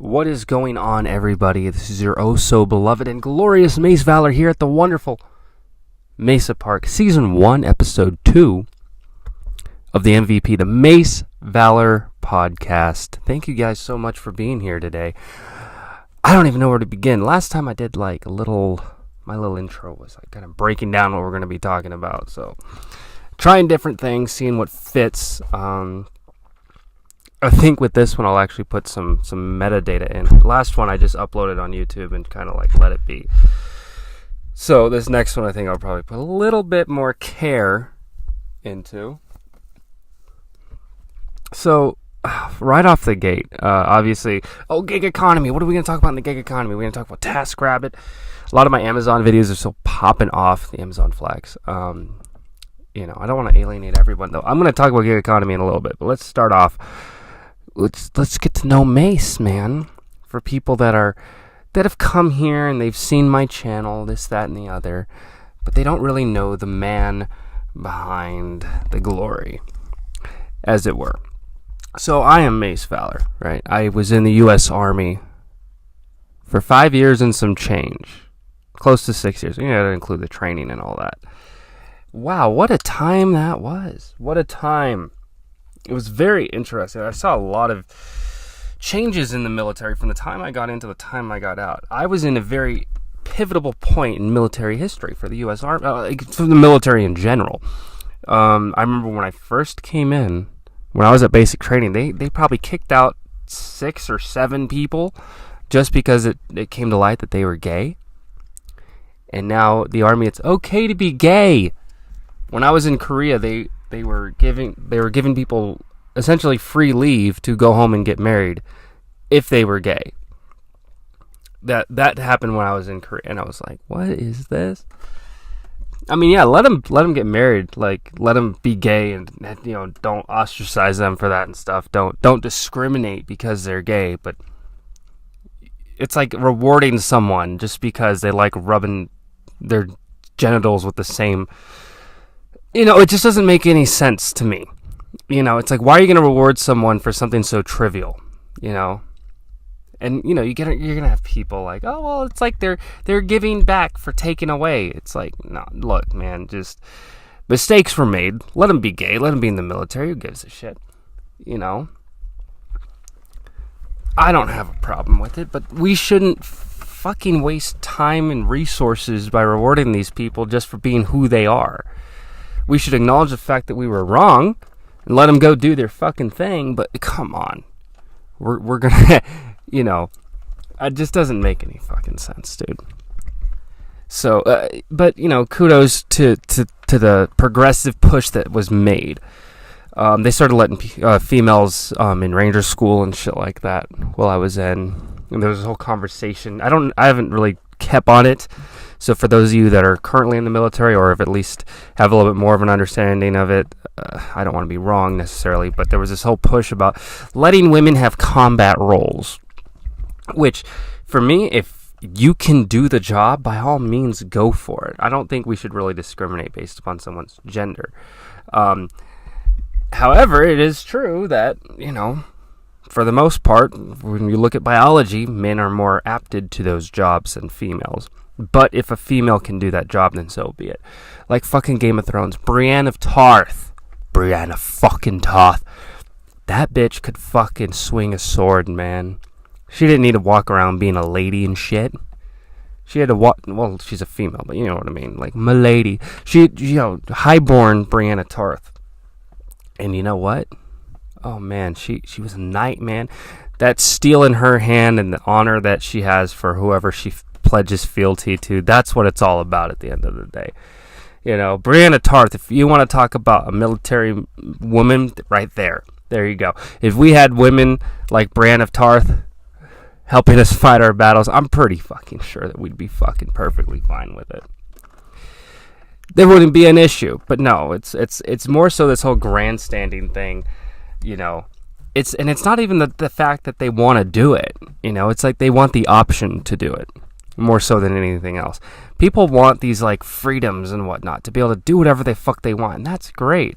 What is going on, everybody? This is your oh-so-beloved and glorious MaceValor here at the wonderful Mesa Park, Season 1, Episode 2 of the MVP, the MaceValor podcast. Thank you guys so much for being here today. I don't even know where to begin. Last time I did my little intro was kind of breaking down what we're going to be talking about. So, trying different things, seeing what fits. I think with this one, I'll actually put some metadata in. Last one I just uploaded on YouTube and kind of let it be. So this next one I think I'll probably put a little bit more care into. So right off the gate, obviously, gig economy. What are we going to talk about in the gig economy? We're going to talk about TaskRabbit. A lot of my Amazon videos are still popping off, the Amazon flags. I don't want to alienate everyone, though. I'm going to talk about gig economy in a little bit, but let's start off. Let's get to know Mace, man. For people that have come here and they've seen my channel, this, that, and the other, but they don't really know the man behind the glory, as it were. So I am MaceValor, right? I was in the U.S. Army for 5 years and some change, close to 6 years. You gotta include the training and all that. Wow, what a time that was! What a time. It was very interesting. I saw a lot of changes in the military from the time I got in to the time I got out. I was in a very pivotal point in military history for the U.S. Army, for the military in general. I remember when I first came in, when I was at basic training, they probably kicked out 6 or 7 people just because it came to light that they were gay. And now the Army, it's okay to be gay. When I was in Korea, they were giving people essentially free leave to go home and get married if they were gay. That happened when I was in Korea, and I was like, what is this? I mean, yeah, let them get married, let them be gay, and don't ostracize them for that and stuff. Don't discriminate because they're gay, but it's like rewarding someone just because they like rubbing their genitals with the same. It just doesn't make any sense to me. It's like, why are you going to reward someone for something so trivial? And you're gonna have people like, oh well, it's like they're giving back for taking away. It's like, no, look, man, just mistakes were made. Let them be gay. Let them be in the military. Who gives a shit? I don't have a problem with it, but we shouldn't fucking waste time and resources by rewarding these people just for being who they are. We should acknowledge the fact that we were wrong and let them go do their fucking thing, but come on. We're gonna, it just doesn't make any fucking sense, dude. So, but, kudos to the progressive push that was made. They started letting females in Ranger School and shit like that while I was in. And there was a whole conversation. I haven't really kept on it. So for those of you that are currently in the military or have at least have a little bit more of an understanding of it, I don't want to be wrong necessarily, but there was this whole push about letting women have combat roles, which for me, if you can do the job, by all means, go for it. I don't think we should really discriminate based upon someone's gender. However, it is true that, for the most part, when you look at biology, men are more apted to those jobs than females. But if a female can do that job, then so be it. Like fucking Game of Thrones. Brienne of Tarth. Brienne of fucking Tarth. That bitch could fucking swing a sword, man. She didn't need to walk around being a lady and shit. She had to walk... Well, she's a female, but you know what I mean. Like, milady. She, highborn Brienne of Tarth. And you know what? Oh, man, she was a knight, man. That steel in her hand and the honor that she has for whoever she pledges fealty to, that's what it's all about at the end of the day. Brienne of Tarth, if you want to talk about a military woman, right there you go. If we had women like Brienne of Tarth helping us fight our battles, I'm pretty fucking sure that we'd be fucking perfectly fine with it. There wouldn't be an issue. But no, it's more so this whole grandstanding thing, it's not even the fact that they want to do it, it's like they want the option to do it. More so than anything else. People want these freedoms and whatnot to be able to do whatever the fuck they want, and that's great.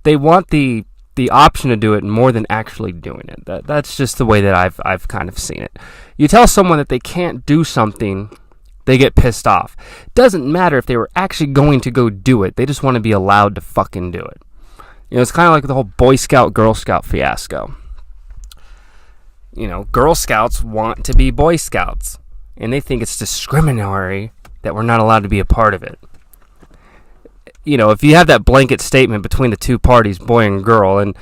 They want the the option to do it more than actually doing it. That's just the way that I've kind of seen it. You tell someone that they can't do something, they get pissed off. It doesn't matter if they were actually going to go do it. They just want to be allowed to fucking do it. It's kind of like the whole Boy Scout, Girl Scout fiasco. Girl Scouts want to be Boy Scouts, and they think it's discriminatory that we're not allowed to be a part of it. If you have that blanket statement between the two parties, boy and girl, and,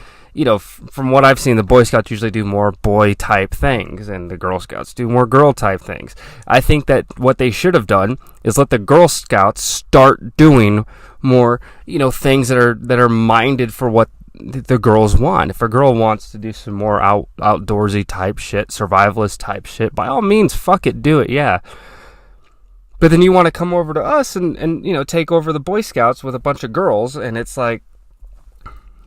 from what I've seen, the Boy Scouts usually do more boy-type things, and the Girl Scouts do more girl-type things. I think that what they should have done is let the Girl Scouts start doing more, things that are minded for what the girls want. If a girl wants to do some more outdoorsy type shit, survivalist type shit, by all means, fuck it, do it, yeah. But then you want to come over to us and take over the Boy Scouts with a bunch of girls, and it's like,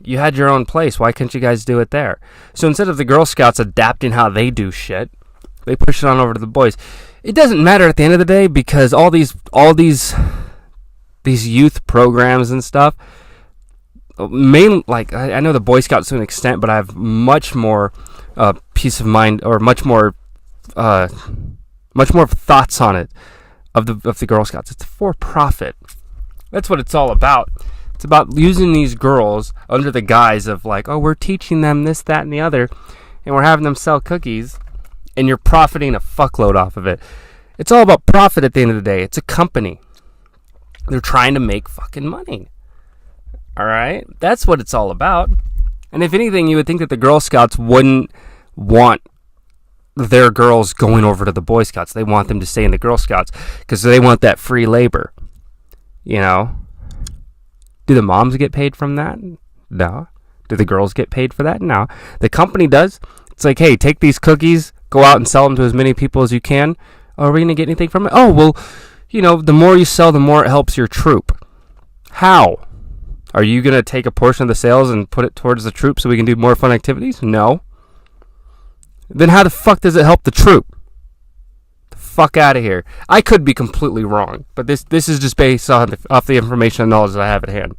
you had your own place. Why couldn't you guys do it there? So instead of the Girl Scouts adapting how they do shit, they push it on over to the boys. It doesn't matter at the end of the day, because all these youth programs and stuff, I know the Boy Scouts to an extent, but I have much more peace of mind, or much more thoughts on it of the Girl Scouts. It's for profit. That's what it's all about. It's about using these girls under the guise of we're teaching them this, that, and the other, and we're having them sell cookies, and you're profiting a fuckload off of it. It's all about profit at the end of the day. It's a company. They're trying to make fucking money. All right? That's what it's all about. And if anything, you would think that the Girl Scouts wouldn't want their girls going over to the Boy Scouts. They want them to stay in the Girl Scouts because they want that free labor. Do the moms get paid from that? No. Do the girls get paid for that? No. The company does. It's like, hey, take these cookies, go out and sell them to as many people as you can. Are we going to get anything from it? Oh, well, the more you sell, the more it helps your troop. How? Are you going to take a portion of the sales and put it towards the troop so we can do more fun activities? No. Then how the fuck does it help the troop? The fuck out of here. I could be completely wrong, but this is just based off the information and knowledge that I have at hand.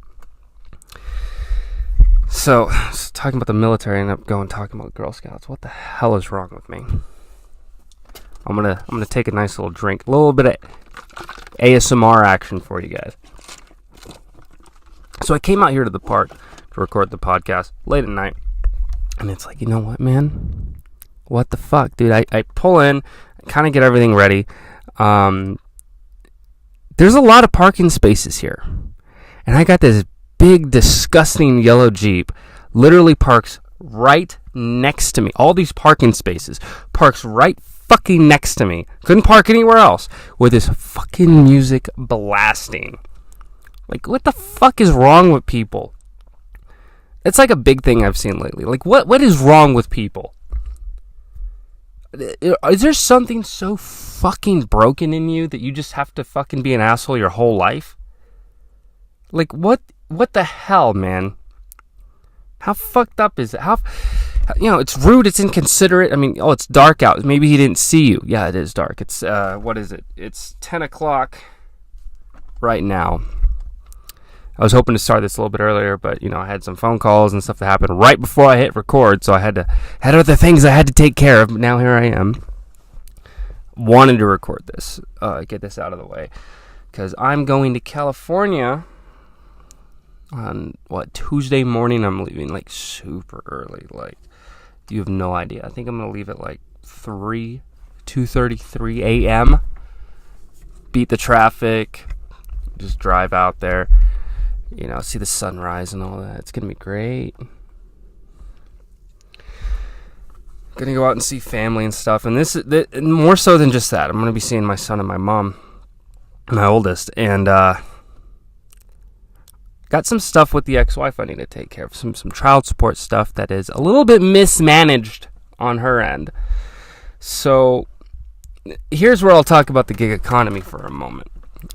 So, talking about the military, and I'm talking about Girl Scouts. What the hell is wrong with me? I'm gonna take a nice little drink, a little bit of ASMR action for you guys. So I came out here to the park to record the podcast late at night, and it's like, you know what, man? What the fuck, dude? I pull in, kind of get everything ready. There's a lot of parking spaces here, and I got this big, disgusting yellow Jeep, literally parks right next to me. All these parking spaces parks right fucking next to me. Couldn't park anywhere else with this fucking music blasting. What the fuck is wrong with people? It's like a big thing I've seen lately. What is wrong with people? Is there something so fucking broken in you that you just have to fucking be an asshole your whole life? What the hell, man? How fucked up is it? It's rude, it's inconsiderate. I mean, it's dark out. Maybe he didn't see you. Yeah, it is dark. It's, what is it? It's 10 o'clock right now. I was hoping to start this a little bit earlier, but, I had some phone calls and stuff that happened right before I hit record, so I had other things I had to take care of, but now here I am, wanting to record this, get this out of the way, because I'm going to California on, Tuesday morning. I'm leaving, super early, you have no idea. I think I'm going to leave at, 2:33 a.m., beat the traffic, just drive out there. See the sunrise and all that. It's going to be great. Going to go out and see family and stuff. And more so than just that, I'm going to be seeing my son and my mom, my oldest. And got some stuff with the ex-wife I need to take care of. Some child support stuff that is a little bit mismanaged on her end. So here's where I'll talk about the gig economy for a moment.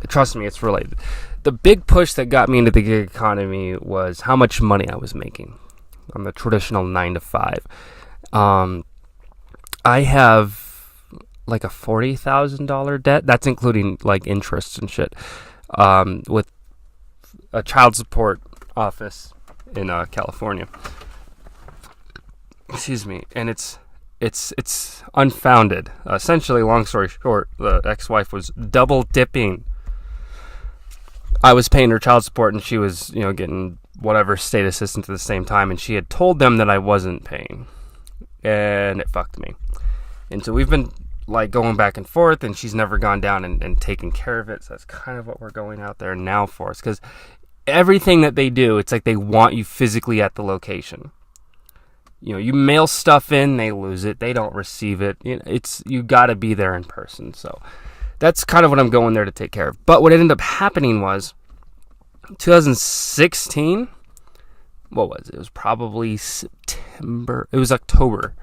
Trust me, it's related. The big push that got me into the gig economy was how much money I was making on the traditional 9-to-5. I have a $40,000 debt. That's including interest and shit. With a child support office in California. excuse me, and it's unfounded. Essentially, long story short, the ex-wife was double dipping. I was paying her child support, and she was, getting whatever state assistance at the same time, and she had told them that I wasn't paying, and it fucked me. And so we've been like going back and forth, and she's never gone down and taken care of it. So that's kind of what we're going out there now for, because everything that they do, it's like they want you physically at the location. You mail stuff in, they lose it, they don't receive it. You got to be there in person. So that's kind of what I'm going there to take care of. But what ended up happening was 2016. What was it? It was probably September. It was October.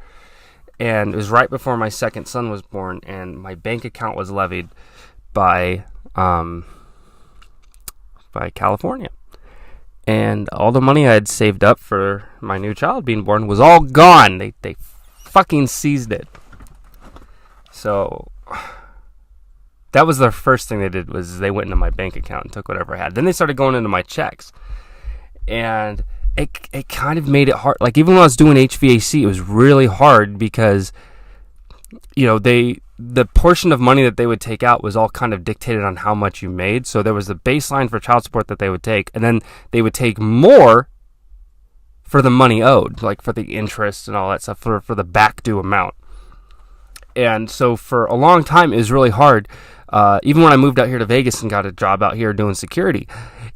And it was right before my second son was born, and my bank account was levied by California. And all the money I had saved up for my new child being born was all gone. They fucking seized it. So that was the first thing they did, was they went into my bank account and took whatever I had. Then they started going into my checks. And it kind of made it hard. Like, even when I was doing HVAC, it was really hard because, the portion of money that they would take out was all kind of dictated on how much you made. So there was the baseline for child support that they would take, and then they would take more for the money owed, like for the interest and all that stuff, for the back due amount. And so for a long time, it was really hard. Even when I moved out here to Vegas and got a job out here doing security,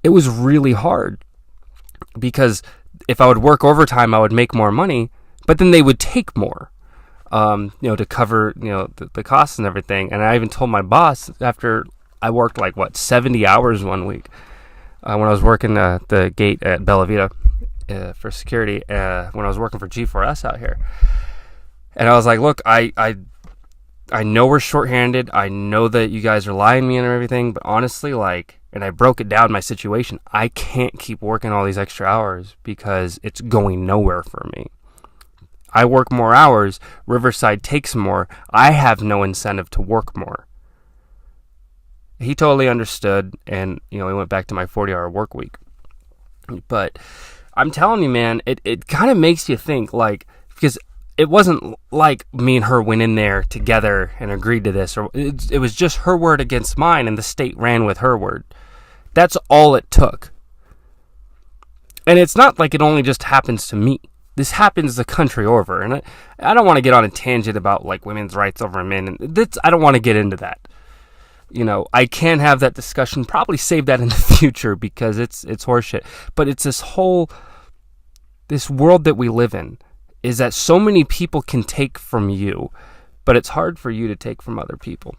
it was really hard because if I would work overtime, I would make more money, but then they would take more. To cover, the costs and everything. And I even told my boss after I worked 70 hours one week when I was working the gate at Bella Vita for security when I was working for G4S out here. And I was like, look, I know we're shorthanded. I know that you guys are lying to me and everything, but honestly, and I broke it down, my situation, I can't keep working all these extra hours because it's going nowhere for me. I work more hours, Riverside takes more, I have no incentive to work more. He totally understood, and, we went back to my 40-hour work week. But I'm telling you, man, it kind of makes you think, because it wasn't like me and her went in there together and agreed to this, or it was just her word against mine, and the state ran with her word. That's all it took. And it's not like it only just happens to me. This happens the country over, and I don't want to get on a tangent about women's rights over men, and I don't want to get into that. I can have that discussion, probably save that in the future because it's horseshit. But it's this world that we live in is that so many people can take from you, but it's hard for you to take from other people.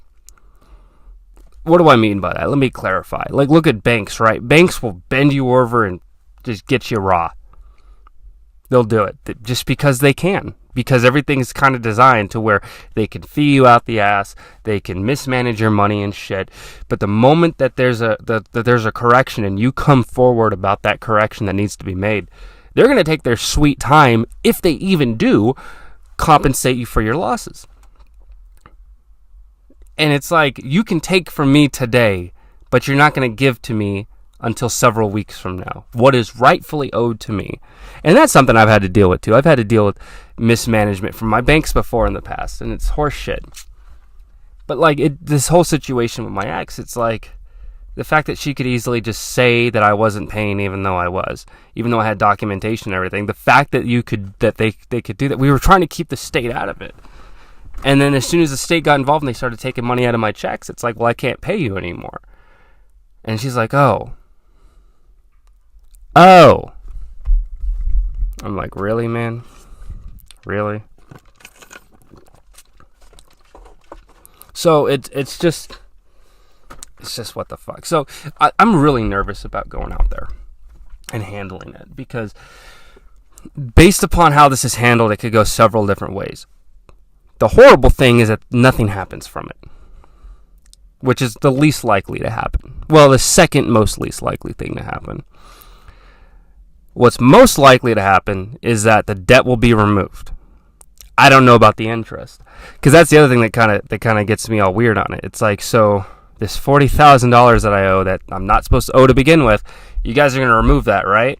What do I mean by that? Let me clarify. Look at banks, right? Banks will bend you over and just get you raw. They'll do it just because they can, because everything is kind of designed to where they can fee you out the ass, they can mismanage your money and shit. But the moment that there's a correction and you come forward about that correction that needs to be made, they're going to take their sweet time, if they even do, compensate you for your losses. And it's like, you can take from me today, but you're not going to give to me until several weeks from now, what is rightfully owed to me. And that's something I've had to deal with too. I've had to deal with mismanagement from my banks before in the past, and it's horse shit. But this whole situation with my ex, it's the fact that she could easily just say that I wasn't paying even though I was, even though I had documentation and everything. The fact that they could do that, we were trying to keep the state out of it. And then as soon as the state got involved and they started taking money out of my checks, it's well, I can't pay you anymore. And she's like, oh. I'm like, really, man? Really? So it's just what the fuck. So I'm really nervous about going out there and handling it, because based upon how this is handled, it could go several different ways. The horrible thing is that nothing happens from it, which is the least likely to happen. Well, the second most least likely thing to happen. What's most likely to happen is that the debt will be removed. I don't know about the interest, because that's the other thing that kind of gets me all weird on it. It's so this $40,000 that I owe that I'm not supposed to owe to begin with, you guys are going to remove that, right?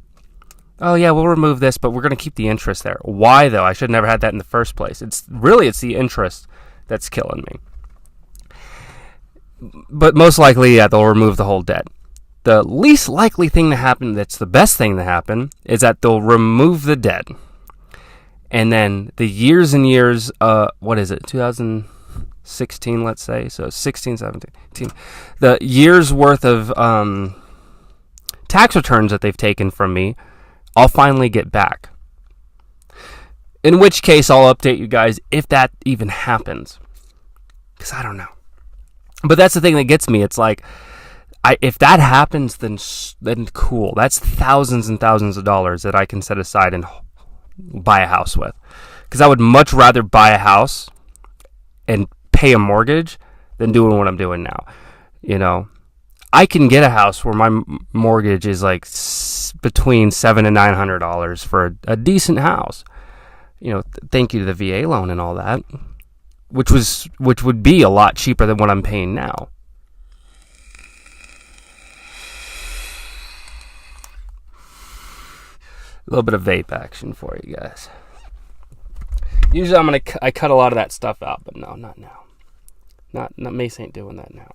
oh yeah, we'll remove this, but we're going to keep the interest there. Why though? I should have never had that in the first place. It's the interest that's killing me. But most likely, yeah, they'll remove the whole debt. The least likely thing to happen, that's the best thing to happen, is that they'll remove the debt. And then the years and years, what is it, 2016, let's say, so 16, 17, 18, the years worth of tax returns that they've taken from me, I'll finally get back. In which case, I'll update you guys if that even happens. Because I don't know. But that's the thing that gets me. It's like, if that happens, then cool. That's thousands and thousands of dollars that I can set aside and buy a house with. Because I would much rather buy a house and pay a mortgage than doing what I'm doing now. You know, I can get a house where my mortgage is like between $700 and $900 for a decent house. You know, thank you to the VA loan and all that, which would be a lot cheaper than what I'm paying now. A little bit of vape action for you guys. Usually I cut a lot of that stuff out, but no, not now. Not Mace ain't doing that now.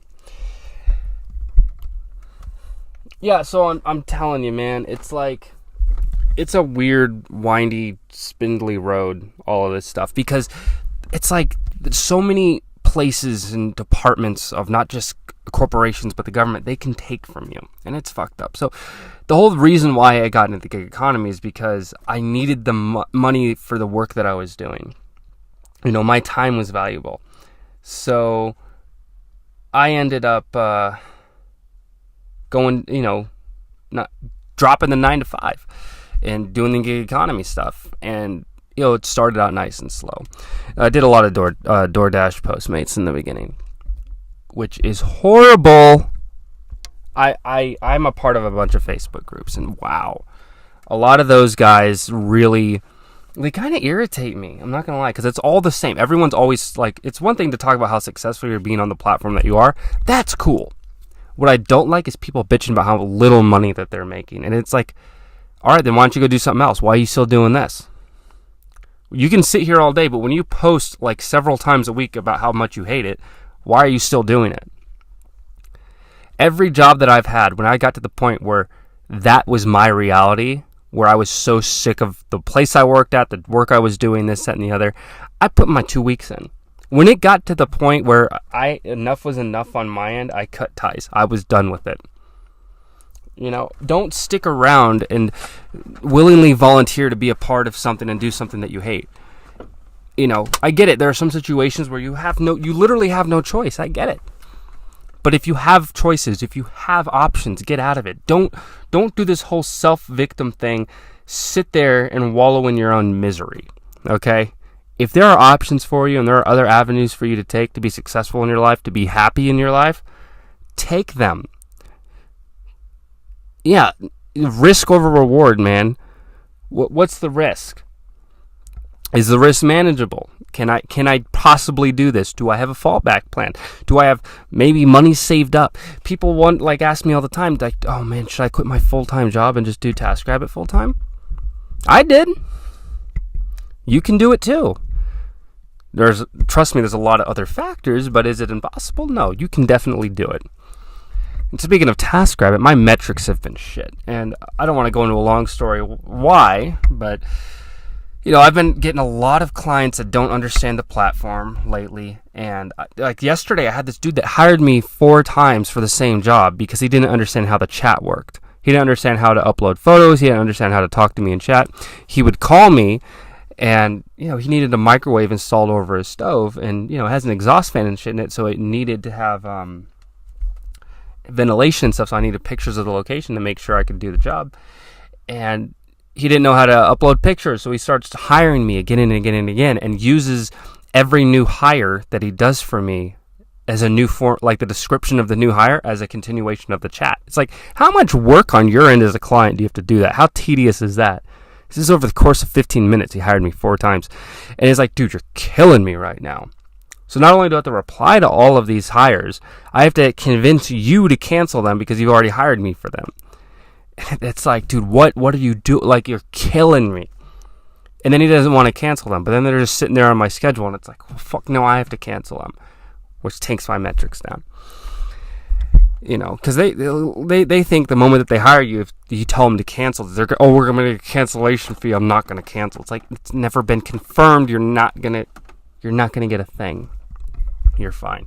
Yeah, so I'm telling you, man, it's like, it's a weird, windy, spindly road, all of this stuff, because it's like so many places and departments of not just corporations but the government, they can take from you, and it's fucked up. So the whole reason why I got into the gig economy is because I needed the money for the work that I was doing. You know, my time was valuable. So I ended up going, you know, not dropping the 9 to 5 and doing the gig economy stuff. And, you know, it started out nice and slow. I did a lot of DoorDash Postmates in the beginning, which is horrible. I'm a part of a bunch of Facebook groups, and wow, a lot of those guys really, they kind of irritate me. I'm not going to lie, because it's all the same. Everyone's always like, it's one thing to talk about how successful you're being on the platform that you are. That's cool. What I don't like is people bitching about how little money that they're making. And it's like, all right, then why don't you go do something else? Why are you still doing this? You can sit here all day, but when you post like several times a week about how much you hate it, why are you still doing it? Every job that I've had, when I got to the point where that was my reality, where I was so sick of the place I worked at, the work I was doing, this, that, and the other, I put my 2 weeks in. When it got to the point where enough was enough on my end, I cut ties. I was done with it. You know, don't stick around and willingly volunteer to be a part of something and do something that you hate. You know, I get it. There are some situations where you literally have no choice. I get it. But if you have choices, if you have options, get out of it. Don't do this whole self-victim thing. Sit there and wallow in your own misery. Okay? If there are options for you and there are other avenues for you to take to be successful in your life, to be happy in your life, take them. Yeah, risk over reward, man. What's the risk? Is the risk manageable? Can I possibly do this? Do I have a fallback plan? Do I have maybe money saved up? People ask me all the time, like, oh man, should I quit my full-time job and just do TaskRabbit full-time? I did. You can do it too. Trust me, there's a lot of other factors, but is it impossible? No, you can definitely do it. And speaking of TaskRabbit, my metrics have been shit. And I don't want to go into a long story why, but you know, I've been getting a lot of clients that don't understand the platform lately. And like yesterday, I had this dude that hired me 4 times for the same job because he didn't understand how the chat worked. He didn't understand how to upload photos. He didn't understand how to talk to me in chat. He would call me and, you know, he needed a microwave installed over his stove and, you know, it has an exhaust fan and shit in it. So it needed to have ventilation and stuff. So I needed pictures of the location to make sure I could do the job. And he didn't know how to upload pictures, so he starts hiring me again and again and again, and uses every new hire that he does for me as a new form, like the description of the new hire as a continuation of the chat. It's like, how much work on your end as a client do you have to do that? How tedious is that? This is over the course of 15 minutes. He hired me 4 times, and he's like, dude, you're killing me right now. So not only do I have to reply to all of these hires, I have to convince you to cancel them because you've already hired me for them. It's like, dude, what do you do? Like, you're killing me. And then he doesn't want to cancel them, but then they're just sitting there on my schedule, and it's like, well, fuck no, I have to cancel them, which takes my metrics down. Because they think the moment that they hire you, if you tell them to cancel, we're going to get a cancellation fee. I'm not going to cancel. It's like, it's never been confirmed. You're not gonna get a thing. You're fine.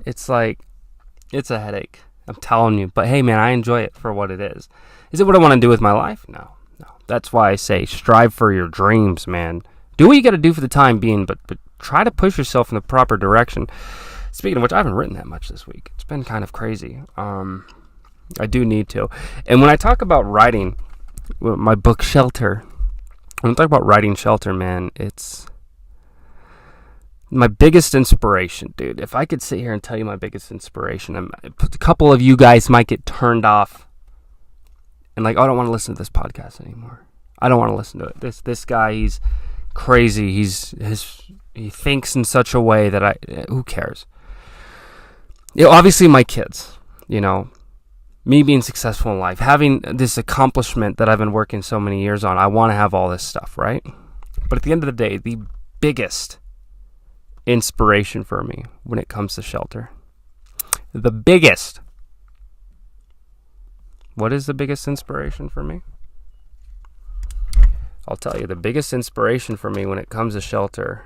It's like, it's a headache. I'm telling you. But hey, man, I enjoy it for what it is. Is it what I want to do with my life? No. That's why I say strive for your dreams, man. Do what you got to do for the time being, but try to push yourself in the proper direction. Speaking of which, I haven't written that much this week. It's been kind of crazy. I do need to. And when I talk about writing, my book Shelter, when I talk about writing Shelter, man, it's my biggest inspiration, dude. If I could sit here and tell you my biggest inspiration, a couple of you guys might get turned off and like, oh, I don't want to listen to this podcast anymore. I don't want to listen to it. This guy, he's crazy. He thinks in such a way that who cares? Obviously my kids, me being successful in life, having this accomplishment that I've been working so many years on. I want to have all this stuff, right? But at the end of the day, the biggest inspiration for me when it comes to Shelter, the biggest. What is the biggest inspiration for me? I'll tell you, the biggest inspiration for me when it comes to Shelter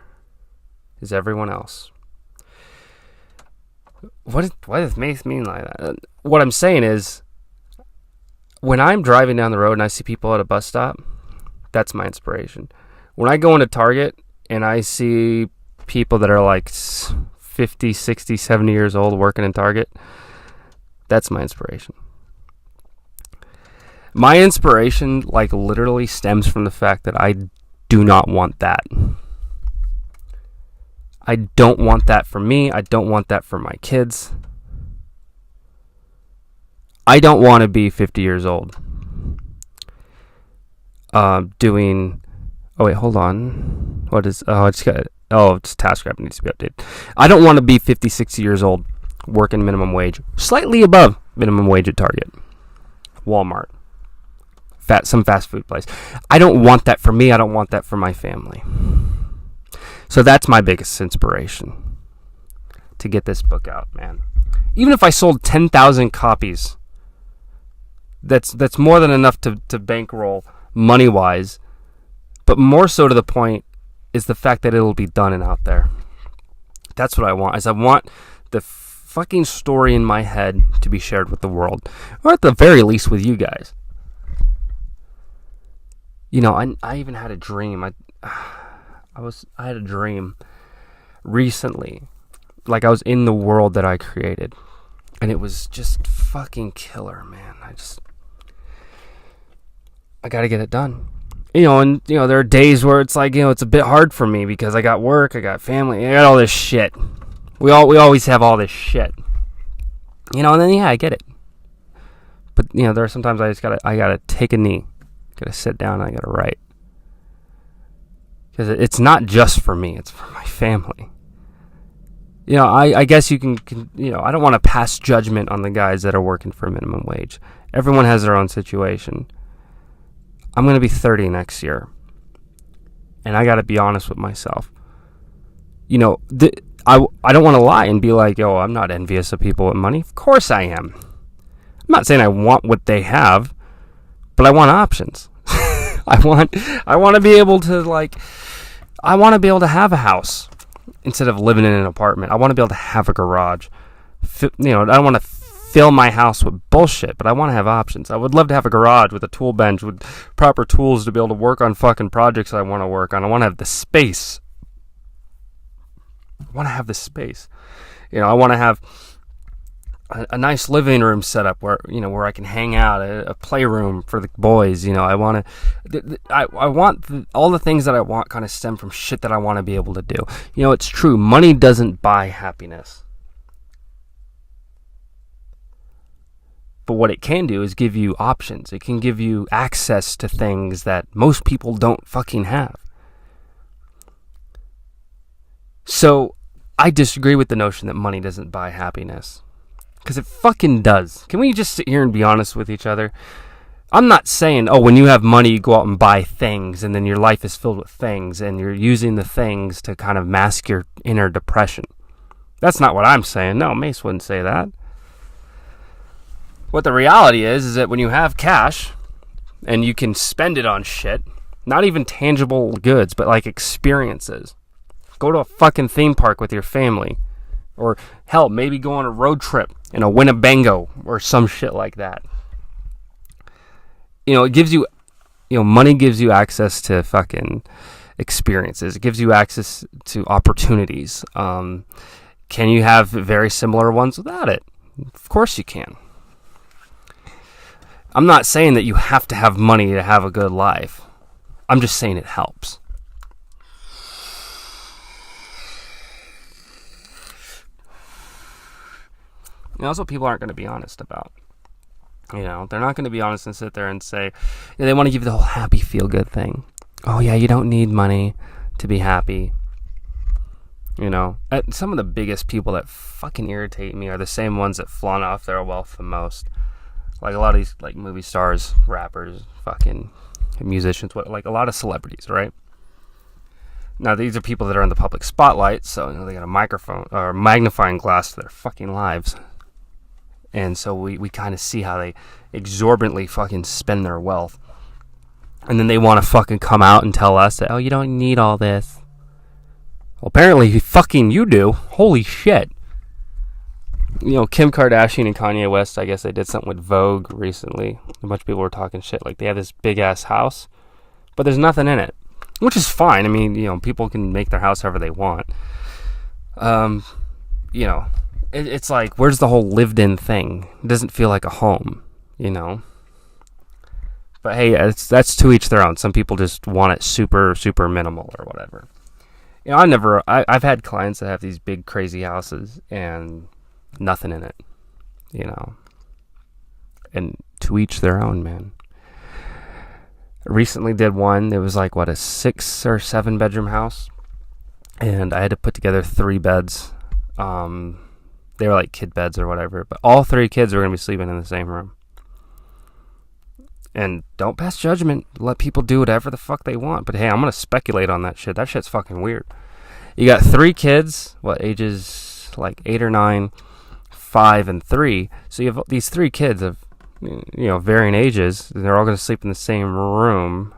is everyone else. What does Mace mean like that? What I'm saying is, when I'm driving down the road and I see people at a bus stop, that's my inspiration. When I go into Target and I see people that are like 50, 60, 70 years old working in Target, that's my inspiration. My inspiration, like, literally stems from the fact that I do not want that. I don't want that for me. I don't want that for my kids. I don't want to be 50 years old doing... Oh, wait, hold on. What is... it's TaskRabbit needs to be updated. I don't want to be 50, 60 years old working minimum wage. Slightly above minimum wage at Target. Walmart. Some fast food place. I don't want that for me. I don't want that for my family. So that's my biggest inspiration to get this book out, man. Even if I sold 10,000 copies, that's more than enough to bankroll money-wise. But more so to the point is the fact that it'll be done and out there. That's what I want. I want the fucking story in my head to be shared with the world, or at the very least with you guys. I even had a dream. I had a dream recently, like I was in the world that I created, and it was just fucking killer, man. I gotta get it done. There are days where it's like, it's a bit hard for me because I got work, I got family, I got all this shit. We always have all this shit. And then I get it. But there are sometimes I gotta take a knee. Gotta sit down and I gotta write, because it's not just for me, it's for my family. I guess you can I don't want to pass judgment on the guys that are working for minimum wage. Everyone has their own situation. I'm gonna be 30 next year, and I gotta be honest with myself. I don't want to lie and be like, I'm not envious of people with money. Of course I am. I'm not saying I want what they have, but I want options. I want to be able to I want to be able to have a house instead of living in an apartment. I want to be able to have a garage. I don't want to fill my house with bullshit, but I want to have options. I would love to have a garage with a tool bench with proper tools to be able to work on fucking projects I want to work on. I want to have the space. I want to have a nice living room set up where I can hang out, a playroom for the boys. I want all the things that I want kind of stem from shit that I want to be able to do. It's true. Money doesn't buy happiness. But what it can do is give you options. It can give you access to things that most people don't fucking have. So I disagree with the notion that money doesn't buy happiness. Because it fucking does. Can we just sit here and be honest with each other? I'm not saying, when you have money, you go out and buy things, and then your life is filled with things, and you're using the things to kind of mask your inner depression. That's not what I'm saying. No, Mace wouldn't say that. What the reality is that when you have cash, and you can spend it on shit, not even tangible goods, but like experiences. Go to a fucking theme park with your family. Or, hell, maybe go on a road trip in a Winnebago or some shit like that. It gives you, money gives you access to fucking experiences. It gives you access to opportunities. Can you have very similar ones without it? Of course you can. I'm not saying that you have to have money to have a good life. I'm just saying it helps. That's what people aren't going to be honest about. They're not going to be honest and sit there and say, they want to give you the whole happy, feel-good thing. Oh, yeah, you don't need money to be happy. Some of the biggest people that fucking irritate me are the same ones that flaunt off their wealth the most. Like a lot of these, like movie stars, rappers, fucking musicians, like a lot of celebrities, right? Now, these are people that are in the public spotlight, so they got a microphone or a magnifying glass to their fucking lives. And so we kind of see how they exorbitantly fucking spend their wealth. And then they want to fucking come out and tell us that, you don't need all this. Well, apparently fucking you do. Holy shit. Kim Kardashian and Kanye West, I guess they did something with Vogue recently. A bunch of people were talking shit. Like, they have this big-ass house, but there's nothing in it. Which is fine. I mean, people can make their house however they want. It's like, where's the whole lived-in thing? It doesn't feel like a home, But hey, that's to each their own. Some people just want it super, super minimal or whatever. I've had clients that have these big, crazy houses and nothing in it, And to each their own, man. I recently did one. It was like, a 6 or 7 bedroom house. And I had to put together 3 beds. They were like kid beds or whatever, but all 3 kids were going to be sleeping in the same room. And don't pass judgment. Let people do whatever the fuck they want. But hey, I'm going to speculate on that shit. That shit's fucking weird. You got 3 kids, ages like 8 or 9, 5 and 3. So you have these 3 kids of, varying ages. They're all going to sleep in the same room.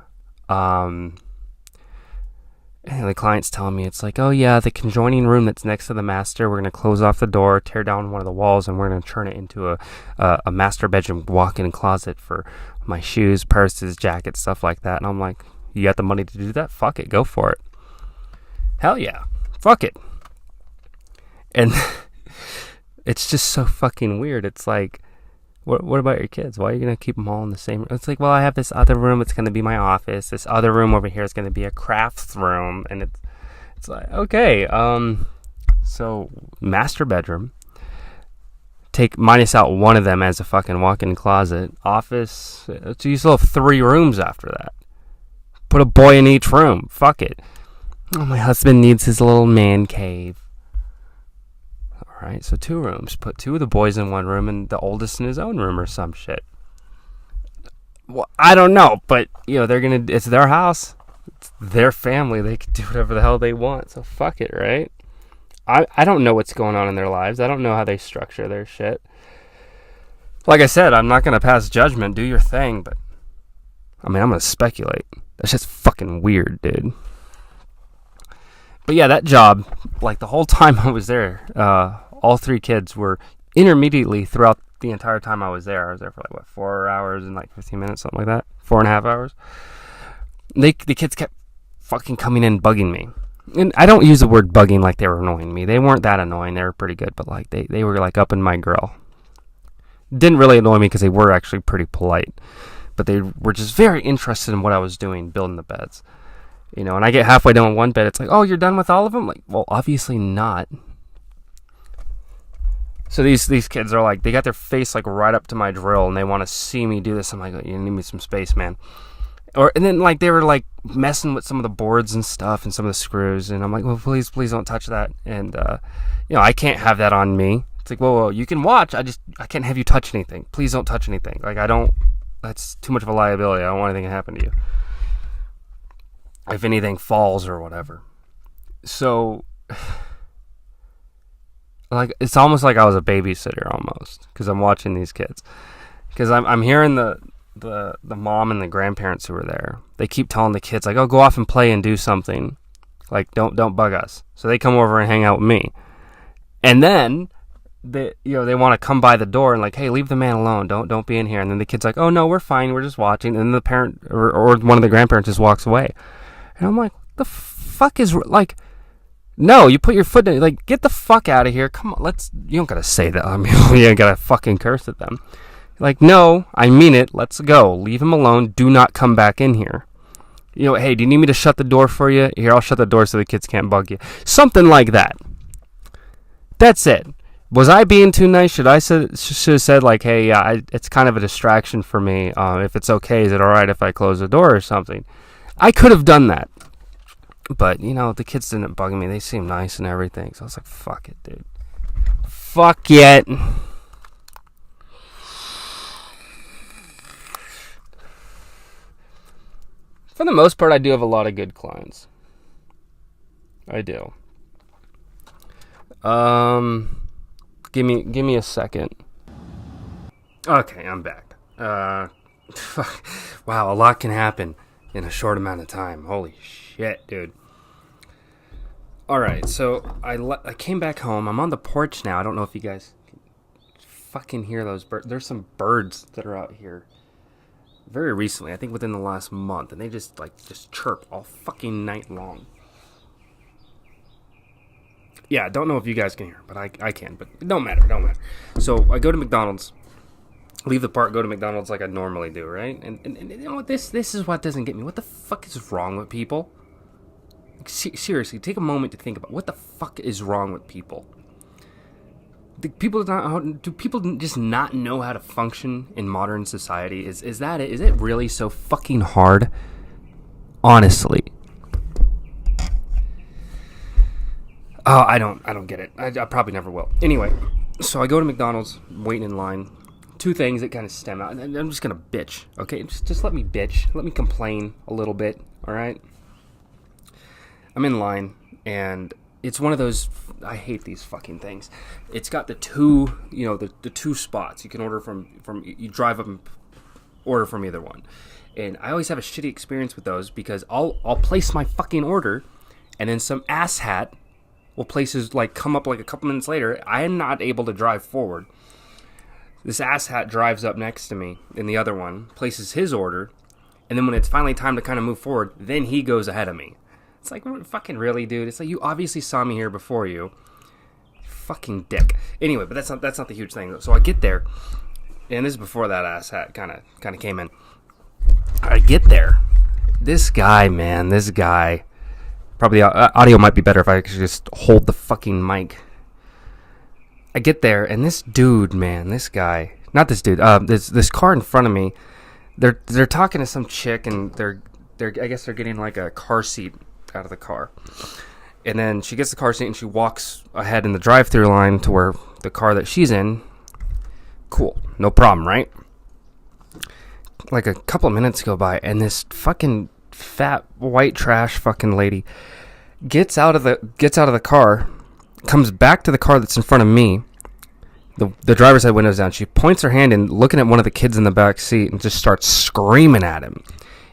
And the client's telling me, it's like, oh yeah, the conjoining room that's next to the master, we're going to close off the door, tear down one of the walls, and we're going to turn it into a master bedroom walk-in closet for my shoes, purses, jackets, stuff like that. And I'm like, you got the money to do that? Fuck it, go for it. Hell yeah, fuck it. And it's just so fucking weird. It's like, what about your kids? Why are you going to keep them all in the same room? It's like, well, I have this other room. It's going to be my office. This other room over here is going to be a crafts room. And it's like, okay. So master bedroom. Minus out one of them as a fucking walk-in closet. Office. So you still have 3 rooms after that. Put a boy in each room. Fuck it. Oh, my husband needs his little man cave. Right, so 2 rooms. Put 2 of the boys in one room and the oldest in his own room or some shit. Well, I don't know, but it's their house. It's their family. They can do whatever the hell they want. So fuck it, right? I don't know what's going on in their lives. I don't know how they structure their shit. Like I said, I'm not going to pass judgment. Do your thing, but I'm going to speculate. That's just fucking weird, dude. But yeah, that job, like the whole time I was there, all 3 kids were intermittently throughout the entire time I was there. I was there for 4 hours and 15 minutes, something like that. 4.5 hours. The kids kept fucking coming in bugging me. And I don't use the word bugging like they were annoying me. They weren't that annoying. They were pretty good, but they were up in my grill. Didn't really annoy me because they were actually pretty polite. But they were just very interested in what I was doing, building the beds. And I get halfway done with one bed, it's like, oh, you're done with all of them? Like, well, obviously not. So these kids are they got their face right up to my drill, and they want to see me do this. I'm like, you need me some space, man. And then they were messing with some of the boards and stuff and some of the screws, and I'm like, well, please don't touch that. And I can't have that on me. It's like, whoa, you can watch. I can't have you touch anything. Please don't touch anything. Like, that's too much of a liability. I don't want anything to happen to you. If anything falls or whatever. So, like, it's almost like I was a babysitter almost, because I'm watching these kids. Because I'm hearing the mom and the grandparents who are there. They keep telling the kids, like, oh, go off and play and do something. Like, don't bug us. So they come over and hang out with me. And then they want to come by the door and like, hey, leave the man alone. Don't be in here. And then the kid's like, oh no, we're fine. We're just watching. And then the parent or one of the grandparents just walks away. And I'm like, what the fuck is like? No, you put your foot in. Like, get the fuck out of here. Come on, you don't gotta say that. I mean, you ain't gotta fucking curse at them. Like, no, I mean it. Let's go. Leave him alone. Do not come back in here. Hey, do you need me to shut the door for you? Here, I'll shut the door so the kids can't bug you. Something like that. That's it. Was I being too nice? Should have said like, hey, yeah, it's kind of a distraction for me. If it's okay, is it all right if I close the door or something? I could have done that. But, the kids didn't bug me. They seemed nice and everything. So I was like, fuck it, dude. Fuck it. For the most part, I do have a lot of good clients. I do. Give me a second. Okay, I'm back. Wow, a lot can happen in a short amount of time. Holy shit, dude. Alright, so I came back home. I'm on the porch now. I don't know if you guys can fucking hear those birds. There's some birds that are out here very recently, I think within the last month, and they just chirp all fucking night long. Yeah, I don't know if you guys can hear, but I can, but it don't matter. So I go to McDonald's, leave the park, go to McDonald's like I normally do, right? And you know what, this is what doesn't get me. What the fuck is wrong with people? Seriously, take a moment to think about what the fuck is wrong with people. Do people just not know how to function in modern society? Is that it? Is it really so fucking hard? Honestly. Oh, I don't get it. I probably never will. Anyway, so I go to McDonald's, waiting in line. Two things that kind of stem out, and I'm just gonna bitch. Okay, just let me bitch. Let me complain a little bit. All right. I'm in line, and it's one of those. I hate these fucking things. It's got the two, the two spots you can order from. You drive up and order from either one, and I always have a shitty experience with those because I'll place my fucking order, and then some asshat will come up like a couple minutes later. I am not able to drive forward. This asshat drives up next to me in the other one, places his order, and then when it's finally time to kind of move forward, then he goes ahead of me. It's like, fucking really, dude? It's like, you obviously saw me here before you. Fucking dick. Anyway, but that's not the huge thing. So I get there, and this is before that asshat kind of came in. I get there. This guy, probably audio might be better if I could just hold the fucking mic. I get there, and this dude, this car in front of me, they're talking to some chick, and I guess they're getting like a car seat out of the car. And then she gets the car seat and she walks ahead in the drive-thru line to where the car that she's in. Cool. No problem, right? Like a couple of minutes go by and this fucking fat white trash fucking lady gets out of the car, comes back to the car that's in front of me. The driver's side window's down. She points her hand and looking at one of the kids in the back seat and just starts screaming at him.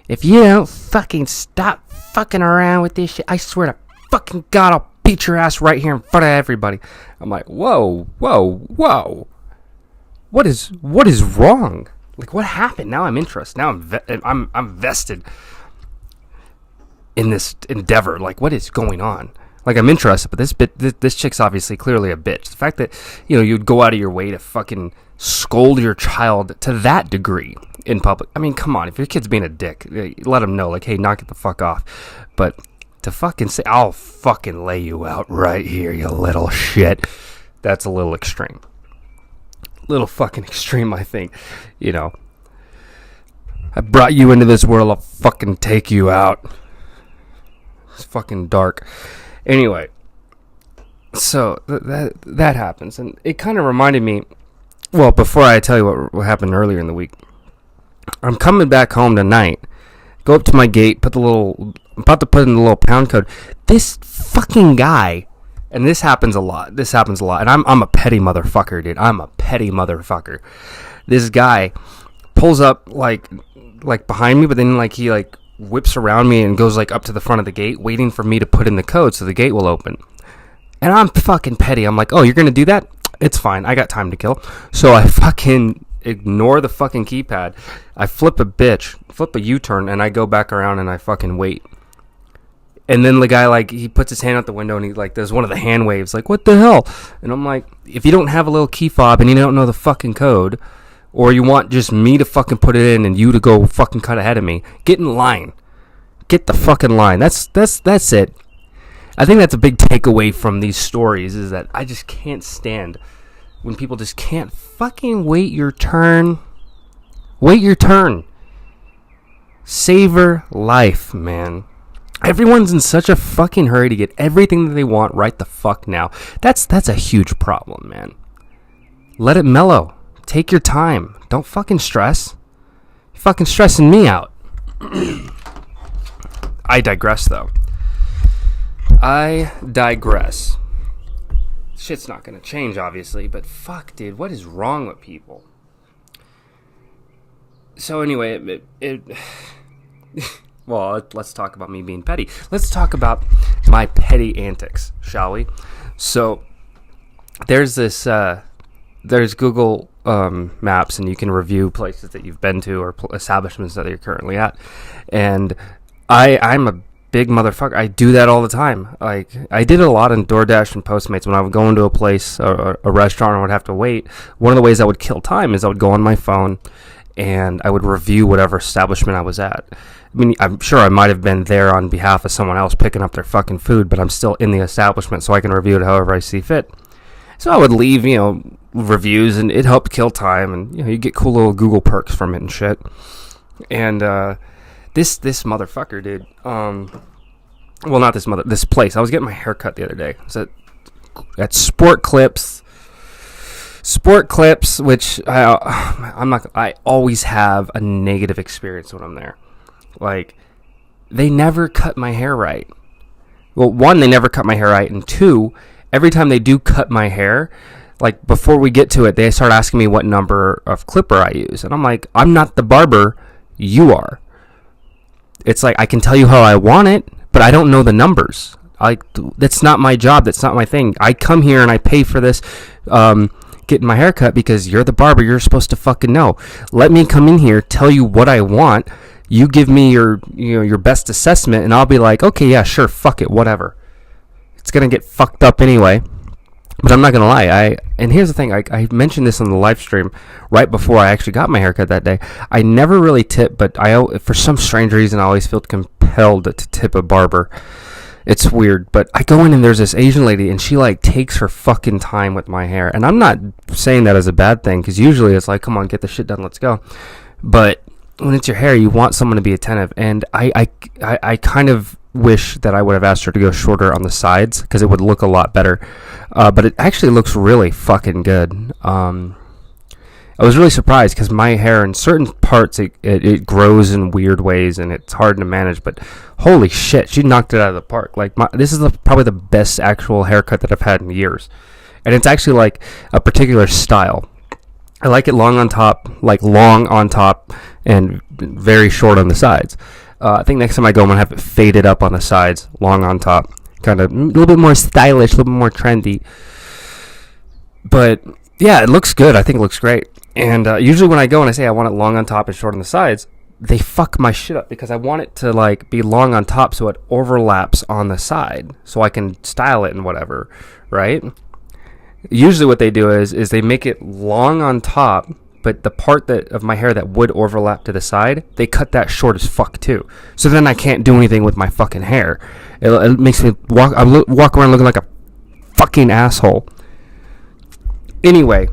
If you don't fucking stop fucking around with this shit, I swear to fucking God, I'll beat your ass right here in front of everybody. I'm like, whoa. What is wrong? Like, what happened? Now I'm interested. Now I'm vested in this endeavor. Like, what is going on? Like, I'm interested, but this chick's obviously clearly a bitch. The fact that, you'd go out of your way to fucking scold your child to that degree in public. I mean, come on. If your kid's being a dick, let him know, like, hey, knock it the fuck off. But to fucking say, I'll fucking lay you out right here, you little shit. That's a little extreme. Little fucking extreme, I think. I brought you into this world, I'll fucking take you out. It's fucking dark. Anyway, So that happens, and it kind of reminded me. Well, before I tell you what happened earlier in the week, I'm coming back home tonight. Go up to my gate, I'm about to put in the little pound code. This fucking guy, and this happens a lot. And I'm a petty motherfucker, dude. I'm a petty motherfucker. This guy pulls up like behind me, but then like he like whips around me and goes like up to the front of the gate, waiting for me to put in the code so the gate will open. And I'm fucking petty. I'm like, oh, you're gonna do that? It's fine. I got time to kill. So I fucking ignore the fucking keypad. I flip a U-turn, and I go back around and I fucking wait. And then the guy, like, he puts his hand out the window and he like does one of the hand waves, like, what the hell? And I'm like, if you don't have a little key fob and you don't know the fucking code, or you want just me to fucking put it in and you to go fucking cut ahead of me, get in line. Get the fucking line. That's it. I think that's a big takeaway from these stories, is that I just can't stand when people just can't fucking wait your turn. Wait your turn. Savor life, man. Everyone's in such a fucking hurry to get everything that they want right the fuck now. That's a huge problem, man. Let it mellow. Take your time. Don't fucking stress. You're fucking stressing me out. I digress, though. Shit's not gonna change, obviously, but fuck, dude, what is wrong with people? So anyway, well, let's talk about me being petty. Let's talk about my petty antics, shall we? So there's Google Maps, and you can review places that you've been to or establishments that you're currently at. And I'm a big motherfucker. I do that all the time. Like, I did it a lot in DoorDash and Postmates. When I would go into a place or a restaurant and I would have to wait, one of the ways I would kill time is I would go on my phone and I would review whatever establishment I was at. I mean, I'm sure I might have been there on behalf of someone else picking up their fucking food, but I'm still in the establishment, so I can review it however I see fit. So I would leave, reviews, and it helped kill time, and you get cool little Google perks from it and shit. And this motherfucker, dude. Well, not this place. I was getting my hair cut the other day. It was at Sport Clips, which I always have a negative experience when I'm there. Like, they never cut my hair right. Well, one, they never cut my hair right, and two, every time they do cut my hair, like, before we get to it, they start asking me what number of clipper I use. And I'm like, I'm not the barber, you are. It's like, I can tell you how I want it, but I don't know the numbers. That's not my job. That's not my thing. I come here and I pay for this, getting my hair cut, because you're the barber. You're supposed to fucking know. Let me come in here, tell you what I want. You give me your best assessment, and I'll be like, okay, yeah, sure, fuck it, whatever. It's gonna get fucked up anyway. But I'm not gonna lie. And here's the thing. I mentioned this on the live stream right before I actually got my haircut that day. I never really tip, but for some strange reason, I always feel compelled to tip a barber. It's weird, but I go in and there's this Asian lady, and she like takes her fucking time with my hair. And I'm not saying that as a bad thing, because usually it's like, come on, get the shit done, let's go. But when it's your hair, you want someone to be attentive. And I kind of wish that I would have asked her to go shorter on the sides, because it would look a lot better. But it actually looks really fucking good. I was really surprised, because my hair in certain parts, it grows in weird ways, and it's hard to manage. But holy shit, she knocked it out of the park. Like, this is probably the best actual haircut that I've had in years. And it's actually like a particular style. I like it long on top, and very short on the sides. I think next time I go, I'm going to have it faded up on the sides, long on top. Kind of a little bit more stylish, a little bit more trendy. But, yeah, it looks good. I think it looks great. And usually when I go and I say I want it long on top and short on the sides, they fuck my shit up, because I want it to, like, be long on top so it overlaps on the side, so I can style it and whatever, right? Usually what they do is they make it long on top, but the part of my hair that would overlap to the side, they cut that short as fuck too. So then I can't do anything with my fucking hair. It makes me walk around looking like a fucking asshole. Anyway,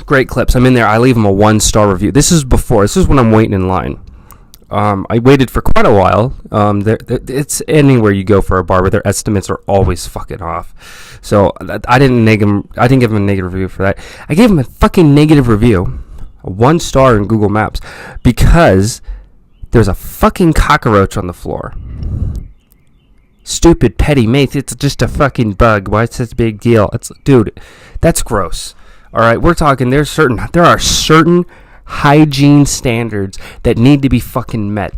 great clips. I'm in there. I leave them a 1-star review. This is when I'm waiting in line. I waited for quite a while. It's anywhere you go for a barber, their estimates are always fucking off. So I didn't give him a negative review for that. I gave him a fucking negative review, a 1 star in Google Maps, because there's a fucking cockroach on the floor. Stupid petty mate, it's just a fucking bug. Why is such a big deal? Dude, that's gross. All right, we're talking. There are certain hygiene standards that need to be fucking met.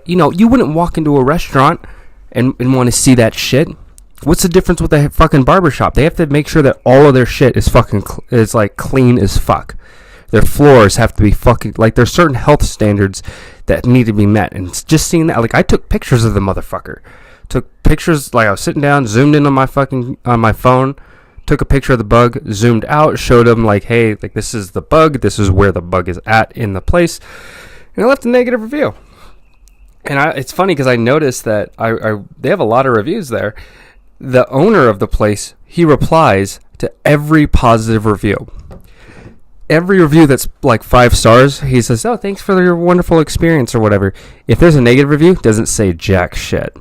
You wouldn't walk into a restaurant and want to see that shit. What's the difference with a fucking barbershop? They have to make sure that all of their shit is fucking is like clean as fuck. Their floors have to be fucking like there's certain health standards that need to be met. And just seeing that, like, I took pictures of the motherfucker. Took pictures, like I was sitting down, zoomed in on my phone, took a picture of the bug, zoomed out, showed him like, hey, like this is the bug, this is where the bug is at in the place, and I left a negative review. And it's funny because I noticed that they have a lot of reviews there. The owner of the place, he replies to every positive review. Every review that's like 5 stars, he says, oh, thanks for your wonderful experience or whatever. If there's a negative review, it doesn't say jack shit.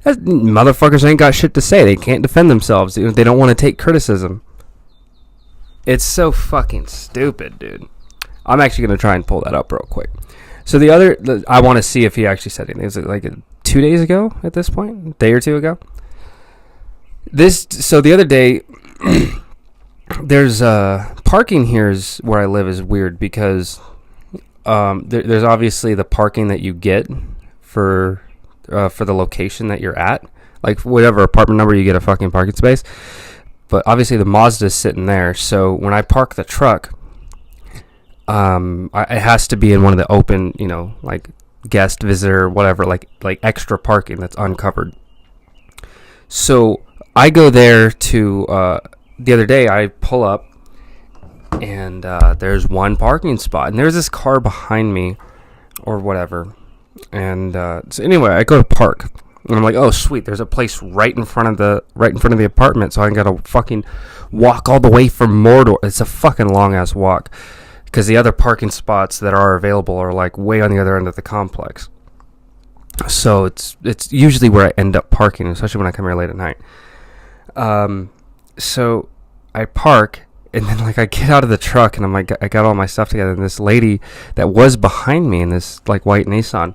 Motherfuckers ain't got shit to say. They can't defend themselves. They don't want to take criticism. It's so fucking stupid, dude. I'm actually going to try and pull that up real quick. So I want to see if he actually said anything. Is it like 2 days ago at this point? A day or two ago? So the other day, there's parking here is where I live is weird because there's obviously the parking that you get for the location that you're at, like whatever apartment number you get a fucking parking space. But obviously the Mazda's sitting there, so when I park the truck, it has to be in one of the open, like guest, visitor, whatever, like extra parking that's uncovered. So I go there to the other day. I pull up, and there's one parking spot, and there's this car behind me, or whatever. And so anyway, I go to park, and I'm like, oh sweet, there's a place right in front of the apartment, so I gotta fucking walk all the way from Mordor. It's a fucking long ass walk because the other parking spots that are available are like way on the other end of the complex. So it's usually where I end up parking, especially when I come here late at night. So I park. And then, like, I get out of the truck, and I'm like, I got all my stuff together, and this lady that was behind me in this, like, white Nissan,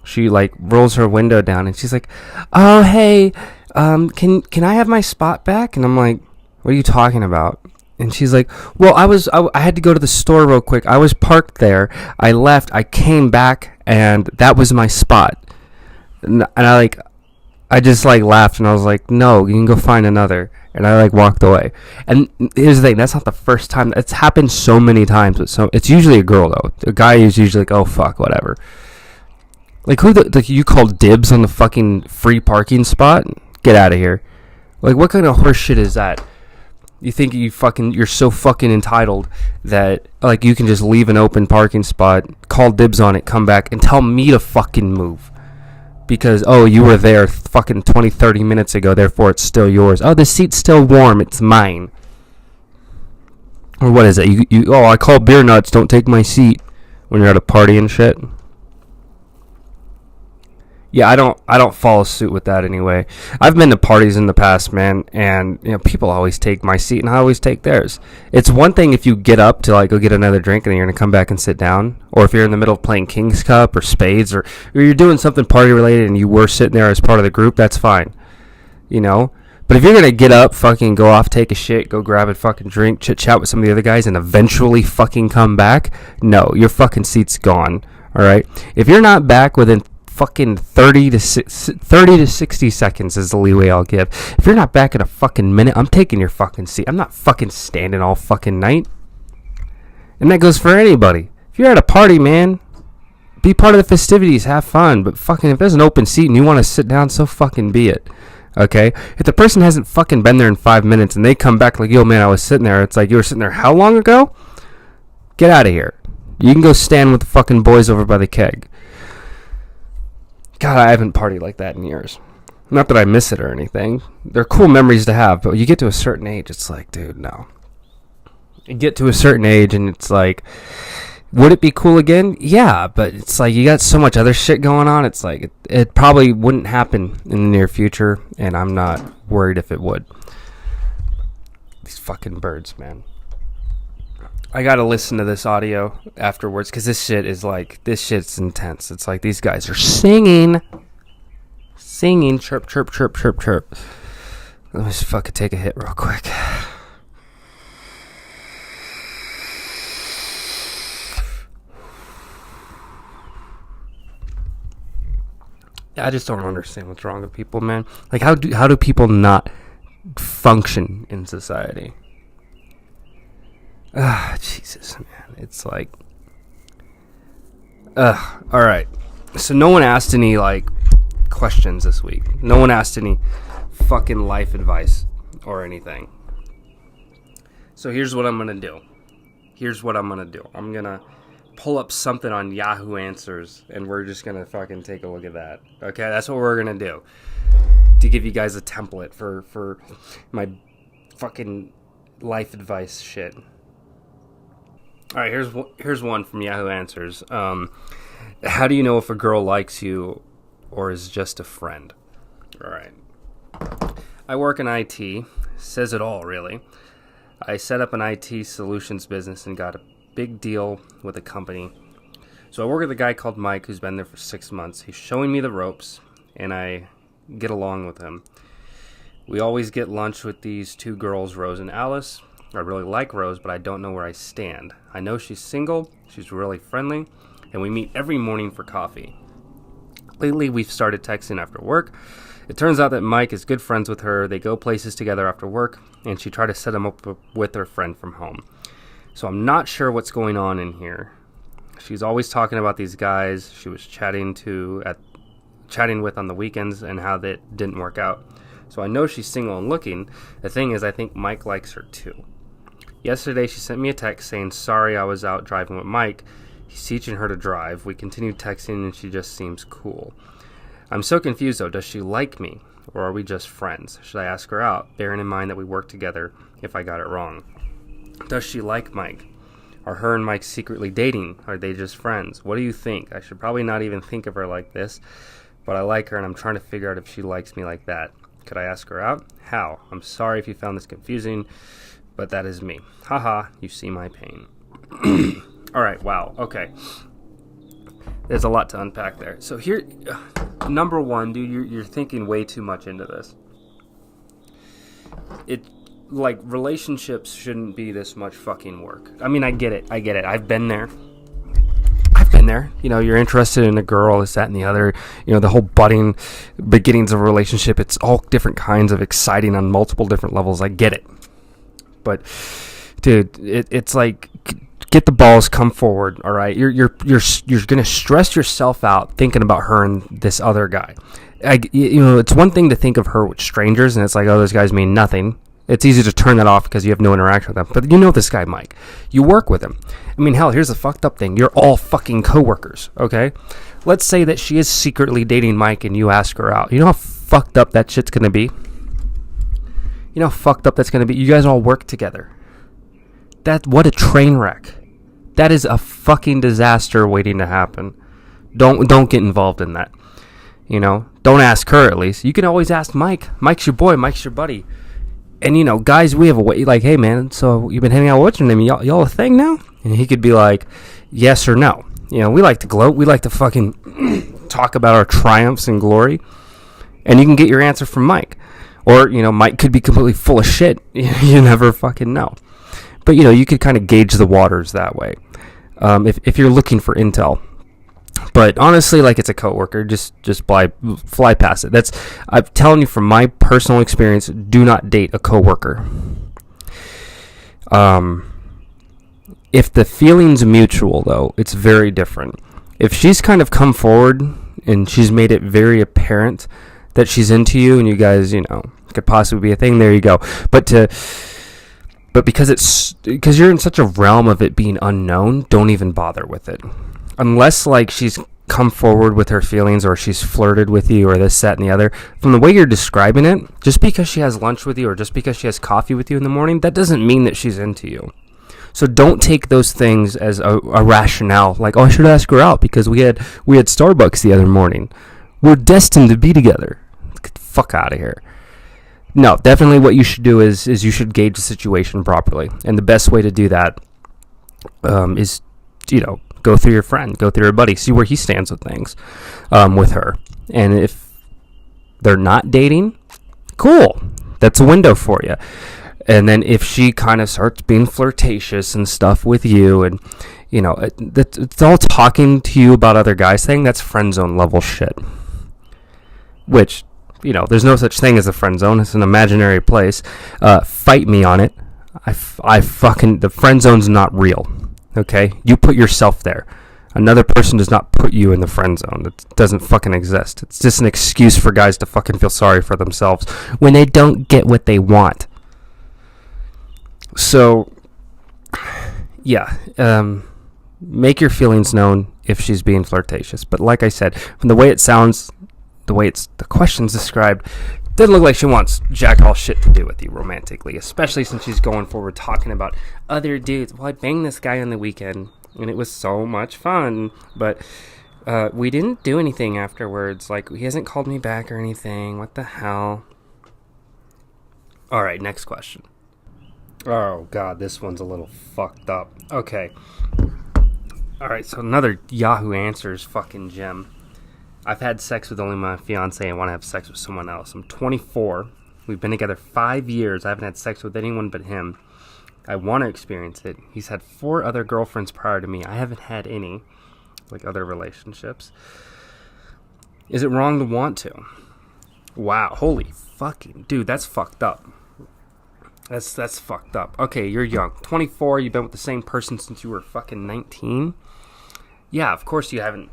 she, like, rolls her window down, and she's like, oh, hey, can I have my spot back? And I'm like, what are you talking about? And she's like, well, I had to go to the store real quick. I was parked there. I left. I came back, and that was my spot. And I just, like, laughed, and I was like, no, you can go find another. And I, like, walked away. And here's the thing. That's not the first time. It's happened so many times. But it's usually a girl, though. The guy is usually like, oh, fuck, whatever. Like, you called dibs on the fucking free parking spot? Get out of here. Like, what kind of horse shit is that? You think you're so fucking entitled that, like, you can just leave an open parking spot, call dibs on it, come back, and tell me to fucking move. Because, oh, you were there fucking 20, 30 minutes ago, therefore it's still yours. Oh, the seat's still warm, it's mine. Or what is it? I call beer nuts, don't take my seat when you're at a party and shit. Yeah, I don't follow suit with that anyway. I've been to parties in the past, man, and people always take my seat and I always take theirs. It's one thing if you get up to like go get another drink and then you're gonna come back and sit down, or if you're in the middle of playing King's Cup or Spades, or you're doing something party related and you were sitting there as part of the group, that's fine, But if you're gonna get up, fucking go off, take a shit, go grab a fucking drink, chit chat with some of the other guys, and eventually fucking come back, no, your fucking seat's gone. All right, if you're not back within fucking 30 to 60 seconds is the leeway I'll give. If you're not back in a fucking minute, I'm taking your fucking seat. I'm not fucking standing all fucking night. And that goes for anybody. If you're at a party, man, be part of the festivities, have fun. But fucking if there's an open seat and you want to sit down, so fucking be it. Okay? If the person hasn't fucking been there in 5 minutes and they come back like, yo, man, I was sitting there. It's like, you were sitting there how long ago? Get out of here. You can go stand with the fucking boys over by the keg. God, I haven't partied like that in years. Not that I miss it or anything. They're cool memories to have, but you get to a certain age, it's like, dude, no. You get to a certain age, and it's like, Would it be cool again? Yeah, but it's like you got so much other shit going on. It's like it probably wouldn't happen in the near future, and I'm not worried if it would. These fucking birds, man. I gotta listen to this audio afterwards because this shit's intense. It's like these guys are singing, chirp, chirp, chirp, chirp, chirp. Let me just fucking take a hit real quick. I just don't understand what's wrong with people, man. Like, how do people not function in society? Jesus, man. It's like, all right. So no one asked any, like, questions this week. No one asked any fucking life advice or anything. So here's what I'm going to do. I'm going to pull up something on Yahoo Answers, and we're just going to fucking take a look at that. Okay? That's what we're going to do. To give you guys a template for my fucking life advice shit. All right, here's one from Yahoo Answers. How do you know if a girl likes you or is just a friend? All right. I work in IT. Says it all, really. I set up an IT solutions business and got a big deal with a company. So I work with a guy called Mike who's been there for 6 months. He's showing me the ropes, and I get along with him. We always get lunch with these two girls, Rose and Alice. I really like Rose, but I don't know where I stand. I know she's single, she's really friendly, and we meet every morning for coffee. Lately, we've started texting after work. It turns out that Mike is good friends with her. They go places together after work, and she tried to set him up with her friend from home. So I'm not sure what's going on in here. She's always talking about these guys she was chatting with on the weekends and how that didn't work out. So I know she's single and looking. The thing is, I think Mike likes her too. Yesterday, she sent me a text saying, sorry, I was out driving with Mike. He's teaching her to drive. We continued texting, and she just seems cool. I'm so confused, though. Does she like me, or are we just friends? Should I ask her out, bearing in mind that we work together if I got it wrong? Does she like Mike? Are her and Mike secretly dating? Are they just friends? What do you think? I should probably not even think of her like this, but I like her, and I'm trying to figure out if she likes me like that. Could I ask her out? How? I'm sorry if you found this confusing, but that is me. Haha, you see my pain. All right, wow, okay. There's a lot to unpack there. So here, number one, dude, you're thinking way too much into this. Relationships shouldn't be this much fucking work. I mean, I get it. I've been there. You know, you're interested in a girl, this, that, and the other. You know, the whole beginnings of a relationship, it's all different kinds of exciting on multiple different levels. I get it. But, dude, it's like, get the balls, come forward, all right? You're going to stress yourself out thinking about her and this other guy. It's one thing to think of her with strangers, and it's like, oh, those guys mean nothing. It's easy to turn that off because you have no interaction with them. But you know this guy, Mike. You work with him. I mean, hell, here's the fucked up thing. You're all fucking coworkers, okay? Let's say that she is secretly dating Mike and you ask her out. You know how fucked up that shit's going to be? You know how fucked up that's going to be? You guys all work together. What a train wreck. That is a fucking disaster waiting to happen. Don't get involved in that. You know? Don't ask her, at least. You can always ask Mike. Mike's your boy. Mike's your buddy. And, you know, guys, we have a way, like, hey, man, so you've been hanging out with what's your name? Y'all a thing now? And he could be like, yes or no. You know, we like to gloat. We like to fucking talk about our triumphs and glory. And you can get your answer from Mike. Or, you know, Mike could be completely full of shit. You never fucking know. But, you know, you could kind of gauge the waters that way. If you're looking for intel. But honestly, like, it's a coworker. Just fly past it. I'm telling you from my personal experience, do not date a coworker. If the feeling's mutual, though, it's very different. If she's kind of come forward and she's made it very apparent that she's into you and you guys, you know, could possibly be a thing, there you go. But because you're in such a realm of it being unknown, don't even bother with it. Unless, like, she's come forward with her feelings or she's flirted with you or this, that, and the other. From the way you're describing it, just because she has lunch with you or just because she has coffee with you in the morning, that doesn't mean that she's into you. So don't take those things as a rationale. Like, oh, I should ask her out because we had Starbucks the other morning. We're destined to be together. Get the fuck out of here. No, definitely what you should do is you should gauge the situation properly. And the best way to do that is, go through your friend, go through your buddy, see where he stands with things with her. And if they're not dating, cool. That's a window for you. And then if she kind of starts being flirtatious and stuff with you, and it's all talking to you about other guys thing, that's friend zone level shit. Which, there's no such thing as a friend zone. It's an imaginary place. Fight me on it. The friend zone's not real. Okay? You put yourself there. Another person does not put you in the friend zone. It doesn't fucking exist. It's just an excuse for guys to fucking feel sorry for themselves when they don't get what they want. So, yeah, make your feelings known if she's being flirtatious. But like I said, from the way it sounds, the way the question's described, doesn't look like she wants jack all shit to do with you romantically, especially since she's going forward talking about other dudes. Well, I banged this guy on the weekend, and it was so much fun, but we didn't do anything afterwards. Like, he hasn't called me back or anything. What the hell? All right, next question. Oh, God, this one's a little fucked up. Okay. All right, so another Yahoo Answers fucking gem. I've had sex with only my fiance and want to have sex with someone else. I'm 24. We've been together 5 years. I haven't had sex with anyone but him. I want to experience it. He's had 4 other girlfriends prior to me. I haven't had any, like other relationships. Is it wrong to want to? Wow, holy fucking dude, that's fucked up. That's fucked up. Okay, you're young. 24, you've been with the same person since you were fucking 19. Yeah, of course you haven't,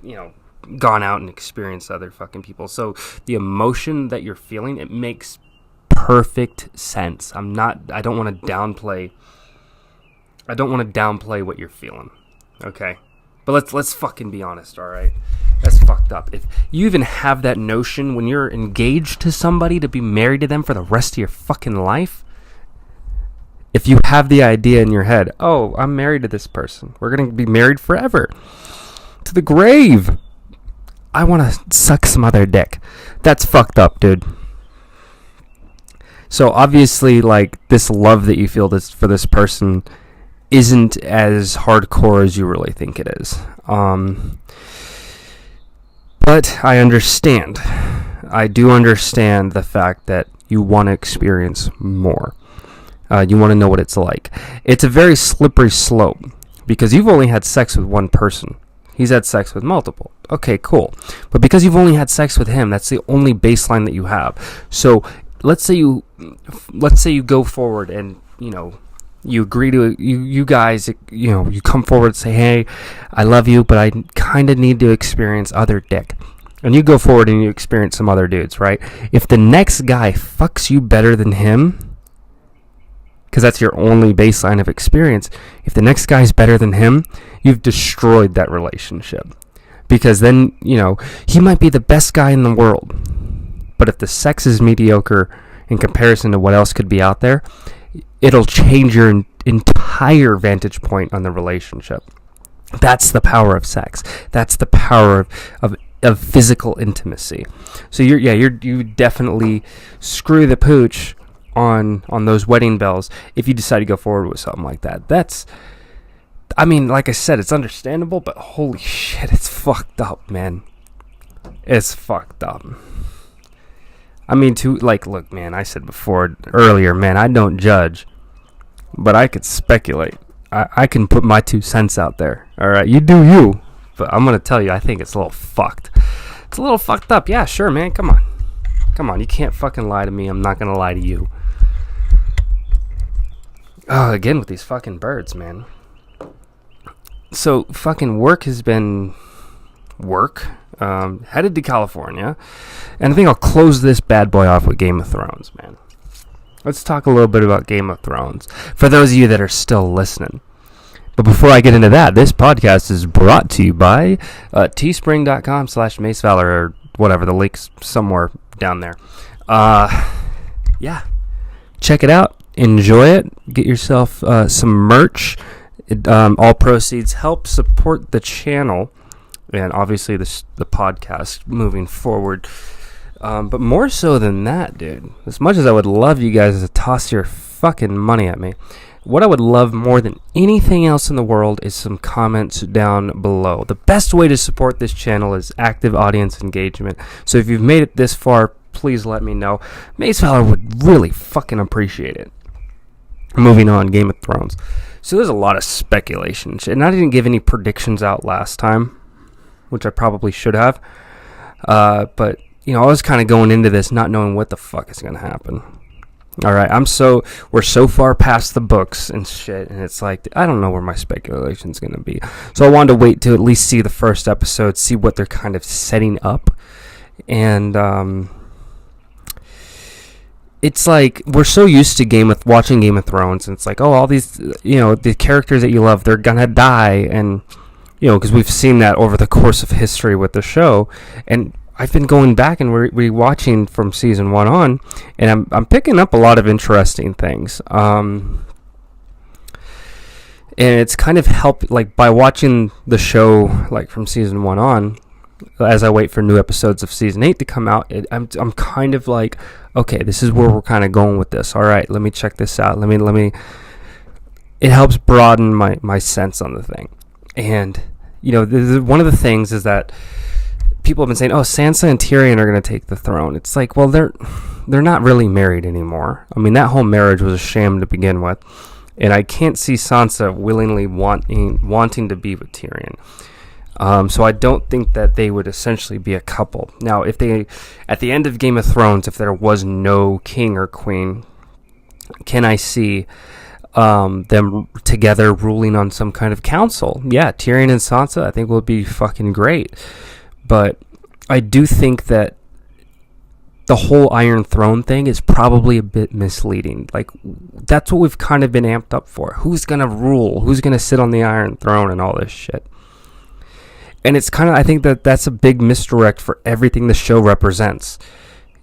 gone out and experienced other fucking people. So the emotion that you're feeling, it makes perfect sense. I don't want to downplay what you're feeling. Okay? But let's fucking be honest, all right? That's fucked up. If you even have that notion when you're engaged to somebody to be married to them for the rest of your fucking life, if you have the idea in your head, oh, I'm married to this person. We're going to be married forever. To the grave. I want to suck some other dick. That's fucked up, dude. So obviously, like, this love that you feel for this person isn't as hardcore as you really think it is. But I understand. I do understand the fact that you want to experience more. You want to know what it's like. It's a very slippery slope because you've only had sex with one person. He's had sex with multiple. Okay, cool. But because you've only had sex with him, that's the only baseline that you have. So let's say you go forward and you agree to you guys. You come forward and say, hey, I love you, but I kind of need to experience other dick. And you go forward and you experience some other dudes, right? If the next guy fucks you better than him, because that's your only baseline of experience, if the next guy's better than him, you've destroyed that relationship. Because then, he might be the best guy in the world. But if the sex is mediocre in comparison to what else could be out there, it'll change your entire vantage point on the relationship. That's the power of sex. That's the power of physical intimacy. So you definitely screw the pooch on those wedding bells if you decide to go forward with something like that. Like I said, it's understandable, but holy shit, it's fucked up, man. It's fucked up. Look, man, I said earlier, man, I don't judge, but I could speculate. I can put my 2 cents out there. All right, you do you, but I'm gonna tell you, I think it's a little fucked. It's a little fucked up. Yeah, sure, man. Come on. You can't fucking lie to me. I'm not gonna lie to you. Oh, again with these fucking birds, man. So fucking work has been work. Headed to California, and I think I'll close this bad boy off with Game of Thrones, man. Let's talk a little bit about Game of Thrones for those of you that are still listening. But before I get into that, this podcast is brought to you by teespring.com/MaceValor or whatever. The link's somewhere down there. Yeah. Check it out. Enjoy it. Get yourself some merch. All proceeds help support the channel and obviously the podcast moving forward. But more so than that, dude, as much as I would love you guys to toss your fucking money at me, what I would love more than anything else in the world is some comments down below. The best way to support this channel is active audience engagement. So if you've made it this far, please let me know. MaceValor would really fucking appreciate it. Moving on, Game of Thrones. So there's a lot of speculation, and I didn't give any predictions out last time, which I probably should have. But I was kind of going into this not knowing what the fuck is going to happen. All right, we're so far past the books and shit, and it's like, I don't know where my speculation's going to be. So I wanted to wait to at least see the first episode, see what they're kind of setting up. And it's like, we're so used to watching Game of Thrones, and it's like, oh, all these, the characters that you love, they're going to die, and, because we've seen that over the course of history with the show, and I've been going back and rewatching from season 1 on, and I'm picking up a lot of interesting things. And it's kind of helped, like, by watching the show, like, from season 1 on, as I wait for new episodes of season 8 to come out, I'm kind of like, okay, this is where we're kind of going with this. All right, let me check this out. Let me. It helps broaden my sense on the thing, and one of the things is that people have been saying, oh, Sansa and Tyrion are going to take the throne. It's like, well, they're not really married anymore. I mean, that whole marriage was a sham to begin with, and I can't see Sansa willingly wanting to be with Tyrion. So I don't think that they would essentially be a couple. Now, if they, at the end of Game of Thrones, if there was no king or queen, can I see them together ruling on some kind of council? Yeah, Tyrion and Sansa, I think, will be fucking great. But I do think that the whole Iron Throne thing is probably a bit misleading. Like, that's what we've kind of been amped up for. Who's going to rule? Who's going to sit on the Iron Throne and all this shit? And it's kind of, I think that's a big misdirect for everything the show represents.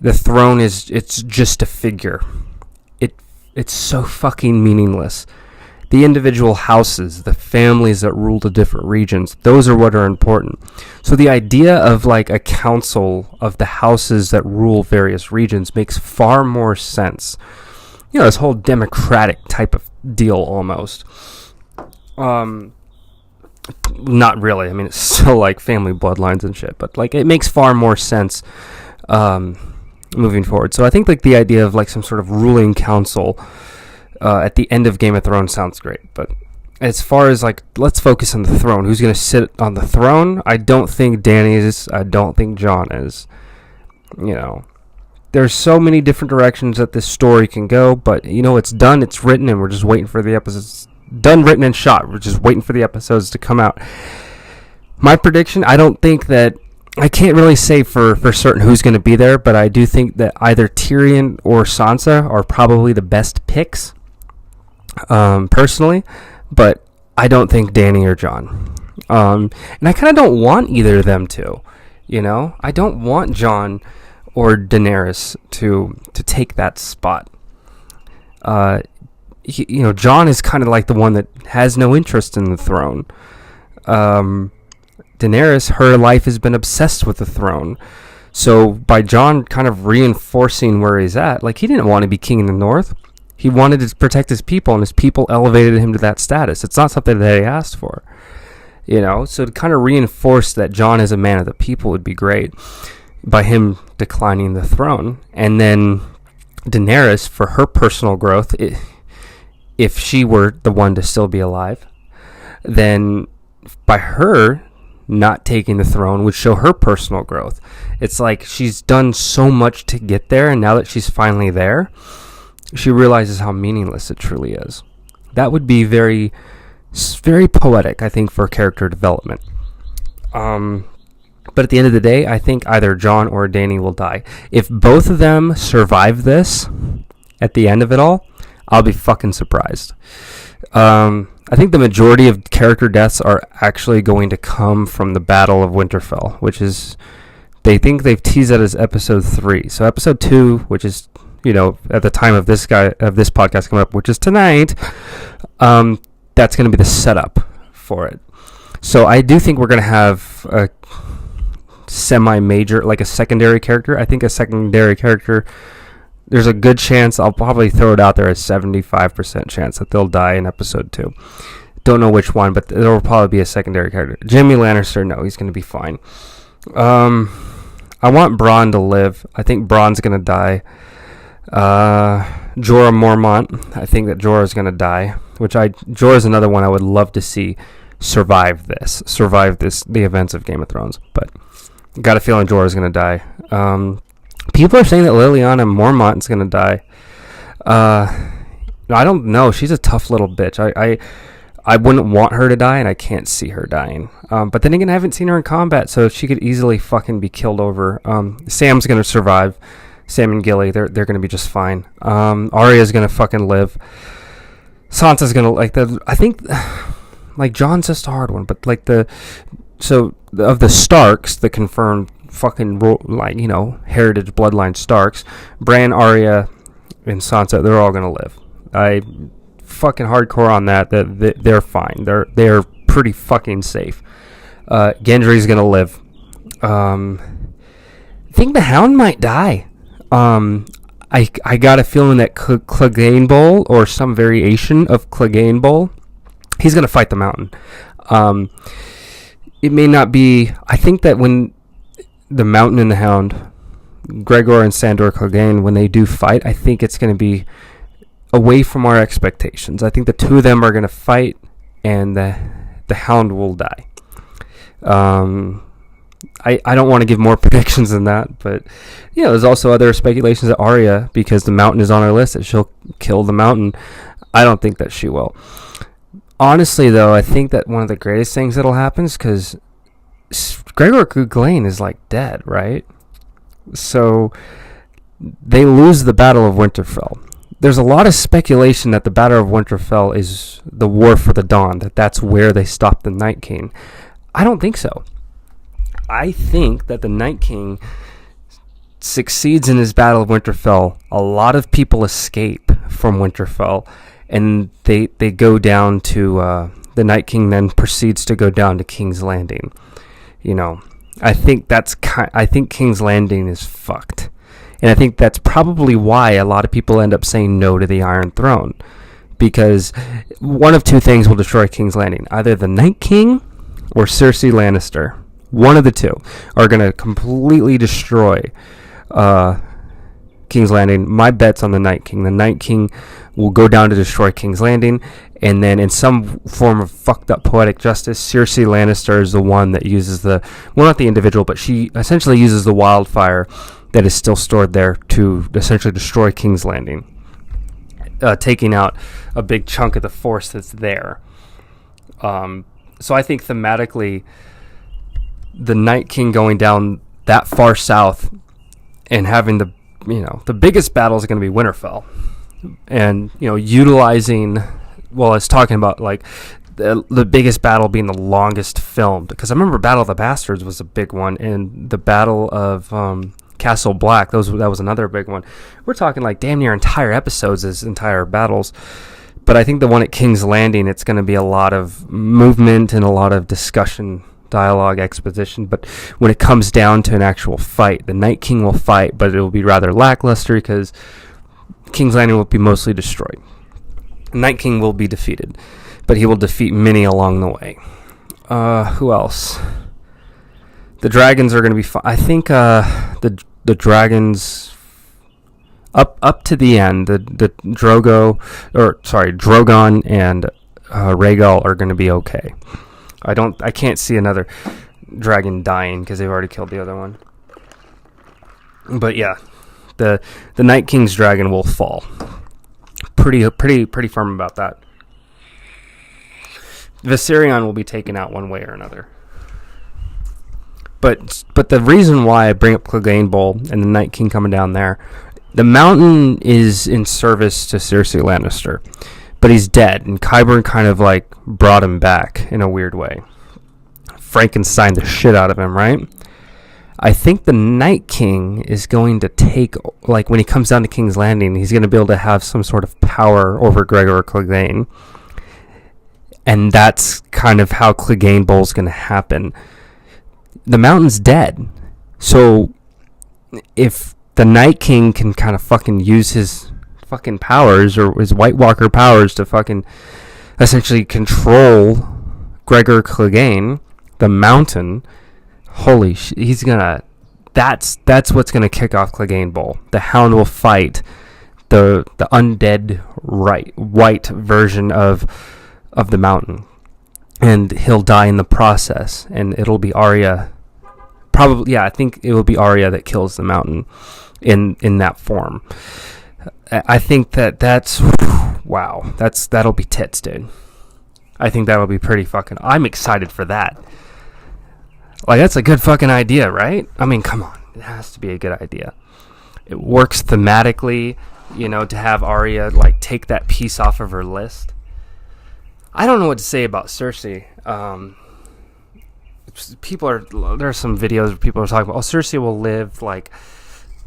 The throne it's just a figure. It's so fucking meaningless. The individual houses, the families that rule the different regions, those are what are important. So the idea of like a council of the houses that rule various regions makes far more sense. This whole democratic type of deal almost. Not really. I mean, it's still like family bloodlines and shit, but like it makes far more sense moving forward. So I think like the idea of like some sort of ruling council at the end of Game of Thrones sounds great, but as far as like, let's focus on the throne. Who's going to sit on the throne? I don't think Dany is. I don't think Jon is. There's so many different directions that this story can go, but it's done, it's written, and we're just waiting for the episodes. Done, written, and shot. We're just waiting for the episodes to come out. My prediction, I don't think that, I can't really say for certain who's going to be there, but I do think that either Tyrion or Sansa are probably the best picks. Personally, but I don't think Dany or Jon. And I kind of don't want either of them to, I don't want Jon or Daenerys to take that spot. Jon is kind of like the one that has no interest in the throne. Daenerys, her life has been obsessed with the throne. So by Jon kind of reinforcing where he's at, like, he didn't want to be king in the North. He wanted to protect his people, and his people elevated him to that status. It's not something that he asked for, So to kind of reinforce that Jon is a man of the people would be great by him declining the throne. And then Daenerys, for her personal growth, if she were the one to still be alive, then by her not taking the throne would show her personal growth. It's like she's done so much to get there, and now that she's finally there, she realizes how meaningless it truly is. That would be very, very poetic, I think, for character development. But at the end of the day, I think either Jon or Dany will die. If both of them survive this at the end of it all, I'll be fucking surprised. I think the majority of character deaths are actually going to come from the Battle of Winterfell, which is, they think they've teased that as episode 3. So episode 2, which is, at the time of this podcast coming up, which is tonight, that's going to be the setup for it. So I do think we're going to have a semi-major, like a secondary character. I think a secondary character, there's a good chance, I'll probably throw it out there, a 75% chance that they'll die in episode 2. Don't know which one, but there will probably be a secondary character. Jaime Lannister, no, he's going to be fine. I want Bronn to live. I think Bronn's going to die. Jorah Mormont, I think that Jorah's going to die, Jorah's another one I would love to see survive the events of Game of Thrones, but got a feeling Jorah's going to die. People are saying that Liliana Mormont's going to die. I don't know. She's a tough little bitch. I wouldn't want her to die, and I can't see her dying. But then again, I haven't seen her in combat, so she could easily fucking be killed over. Sam's going to survive. Sam and Gilly, they're going to be just fine. Arya's going to fucking live. Sansa's going to, I think, Jon's just a hard one, but, of the Starks, the confirmed fucking, heritage bloodline Starks, Bran, Arya, and Sansa, they're all going to live. I fucking hardcore on that they're fine. They're pretty fucking safe. Gendry's going to live. I think the Hound might die. I got a feeling that Clegane Bowl, or some variation of Clegane Bowl, he's going to fight the Mountain. It may not be... I think that when the Mountain and the Hound, Gregor and Sandor Clegane, when they do fight, I think it's going to be away from our expectations. I think the two of them are going to fight, and the Hound will die. I don't want to give more predictions than that, but there's also other speculations that Arya, because the Mountain is on her list, that she'll kill the Mountain. I don't think that she will. Honestly, though, I think that one of the greatest things that'll happen is because Gregor Clegane is dead, right? So they lose the Battle of Winterfell. There's a lot of speculation that the Battle of Winterfell is the War for the Dawn, that's where they stop the Night King. I don't think so. I think that the Night King succeeds in his Battle of Winterfell. A lot of people escape from Winterfell, and they go down to the Night King then proceeds to go down to King's Landing. I think King's Landing is fucked. And I think that's probably why a lot of people end up saying no to the Iron Throne. Because one of two things will destroy King's Landing. Either the Night King or Cersei Lannister. One of the two are going to completely destroy King's Landing. My bet's on the Night King. The Night King will go down to destroy King's Landing. And then in some form of fucked up poetic justice, Cersei Lannister is the one that uses not the individual, but she essentially uses the wildfire that is still stored there to essentially destroy King's Landing, taking out a big chunk of the force that's there. So I think thematically, the Night King going down that far south and having the biggest battle is going to be Winterfell, and utilizing, it's talking about the biggest battle being the longest filmed, because I remember Battle of the Bastards was a big one, and the Battle of Castle Black, that was another big one. We're talking damn near entire episodes as entire battles. But I think the one at King's Landing, it's going to be a lot of movement and a lot of discussion, dialogue, exposition. But when it comes down to an actual fight, the Night King will fight, but it will be rather lackluster because King's Landing will be mostly destroyed. The Night King will be defeated, but he will defeat many along the way. Who else? The dragons are going to be fine. I think the dragons up to the end, the Drogon and Rhaegal are going to be okay. I can't see another dragon dying because they've already killed the other one. But yeah, the Night King's dragon will fall. Pretty firm about that. Viserion will be taken out one way or another. But the reason why I bring up Clegane Bowl and the Night King coming down there, the Mountain is in service to Cersei Lannister, but he's dead, and Qyburn kind of brought him back in a weird way. Frankenstein the shit out of him, right? I think the Night King is going to take, when he comes down to King's Landing, he's going to be able to have some sort of power over Gregor Clegane. And that's kind of how Clegane Bowl's going to happen. The Mountain's dead. So if the Night King can kind of fucking use his fucking powers, or his White Walker powers, to fucking essentially control Gregor Clegane, the Mountain, he's gonna... That's what's gonna kick off Clegane Bowl. The Hound will fight the undead white version of the Mountain, and he'll die in the process. And it'll be Arya. Probably, yeah. I think it will be Arya that kills the Mountain in that form. I think that's wow. That'll be tits, dude. I think that'll be pretty fucking... I'm excited for that. Like, that's a good fucking idea, right? I mean, come on. It has to be a good idea. It works thematically, to have Arya, like, take that piece off of her list. I don't know what to say about Cersei. There are some videos where people are talking about, Cersei will live, like,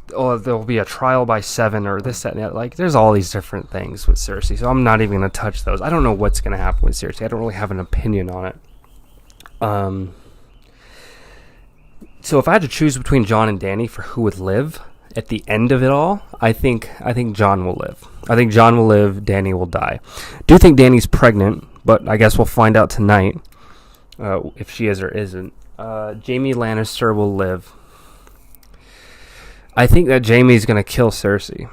there'll be a trial by 7 or this, that, and that. Like, there's all these different things with Cersei, so I'm not even going to touch those. I don't know what's going to happen with Cersei. I don't really have an opinion on it. So if I had to choose between Jon and Dany for who would live at the end of it all, I think Jon will live. I think Jon will live, Dany will die. Do think Dany's pregnant, but I guess we'll find out tonight if she is or isn't. Jaime Lannister will live. I think that Jaime's going to kill Cersei.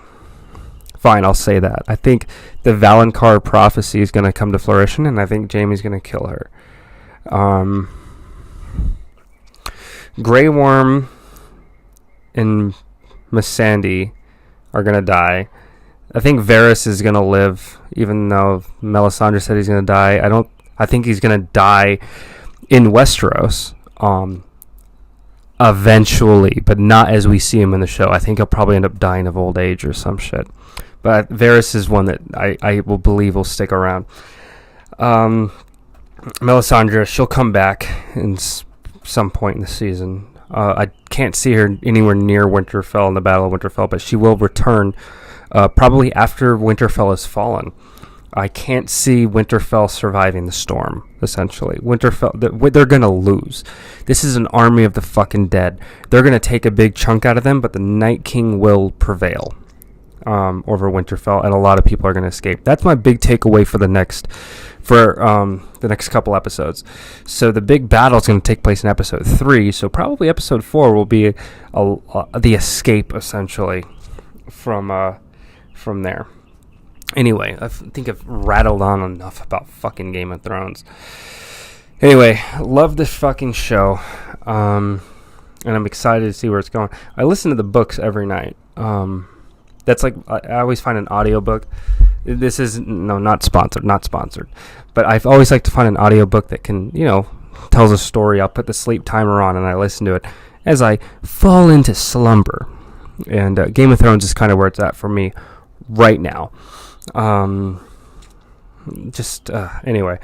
Fine, I'll say that. I think the Valonqar prophecy is going to come to fruition, and I think Jaime's going to kill her. Grey Worm and Missandei are going to die. I think Varys is going to live, even though Melisandre said he's going to die. I think he's going to die in Westeros. Eventually, but not as we see him in the show. I think he'll probably end up dying of old age or some shit. But Varys is one that I will believe will stick around. Melisandre, she'll come back in some point in the season. I can't see her anywhere near Winterfell in the Battle of Winterfell, but she will return probably after Winterfell has fallen. I can't see Winterfell surviving the storm, essentially. Winterfell, they're going to lose. This is an army of the fucking dead. They're going to take a big chunk out of them, but the Night King will prevail over Winterfell, and a lot of people are going to escape. That's my big takeaway for the next couple episodes. So the big battle is going to take place in episode 3, so probably episode 4 will be the escape, essentially, from there. Anyway, I think I've rattled on enough about fucking Game of Thrones. Anyway, love this fucking show. And I'm excited to see where it's going. I listen to the books every night. That's like, I always find an audiobook. This is, not sponsored. But I've always liked to find an audiobook that can, tells a story. I'll put the sleep timer on and I listen to it as I fall into slumber. And Game of Thrones is kind of where it's at for me right now. Anyway,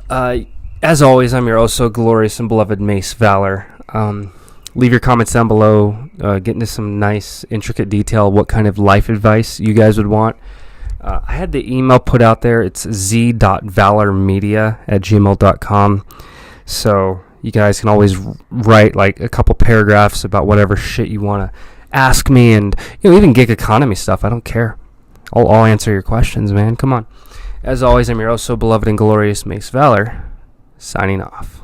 as always, I'm your oh so glorious and beloved MaceValor. Leave your comments down below. Get into some nice intricate detail, what kind of life advice you guys would want. I had the email put out there. It's z.valormedia@gmail.com. So you guys can always write like a couple paragraphs about whatever shit you want to ask me, and even gig economy stuff. I don't care. I'll answer your questions, man. Come on. As always, I'm your oh so beloved and glorious MaceValor, signing off.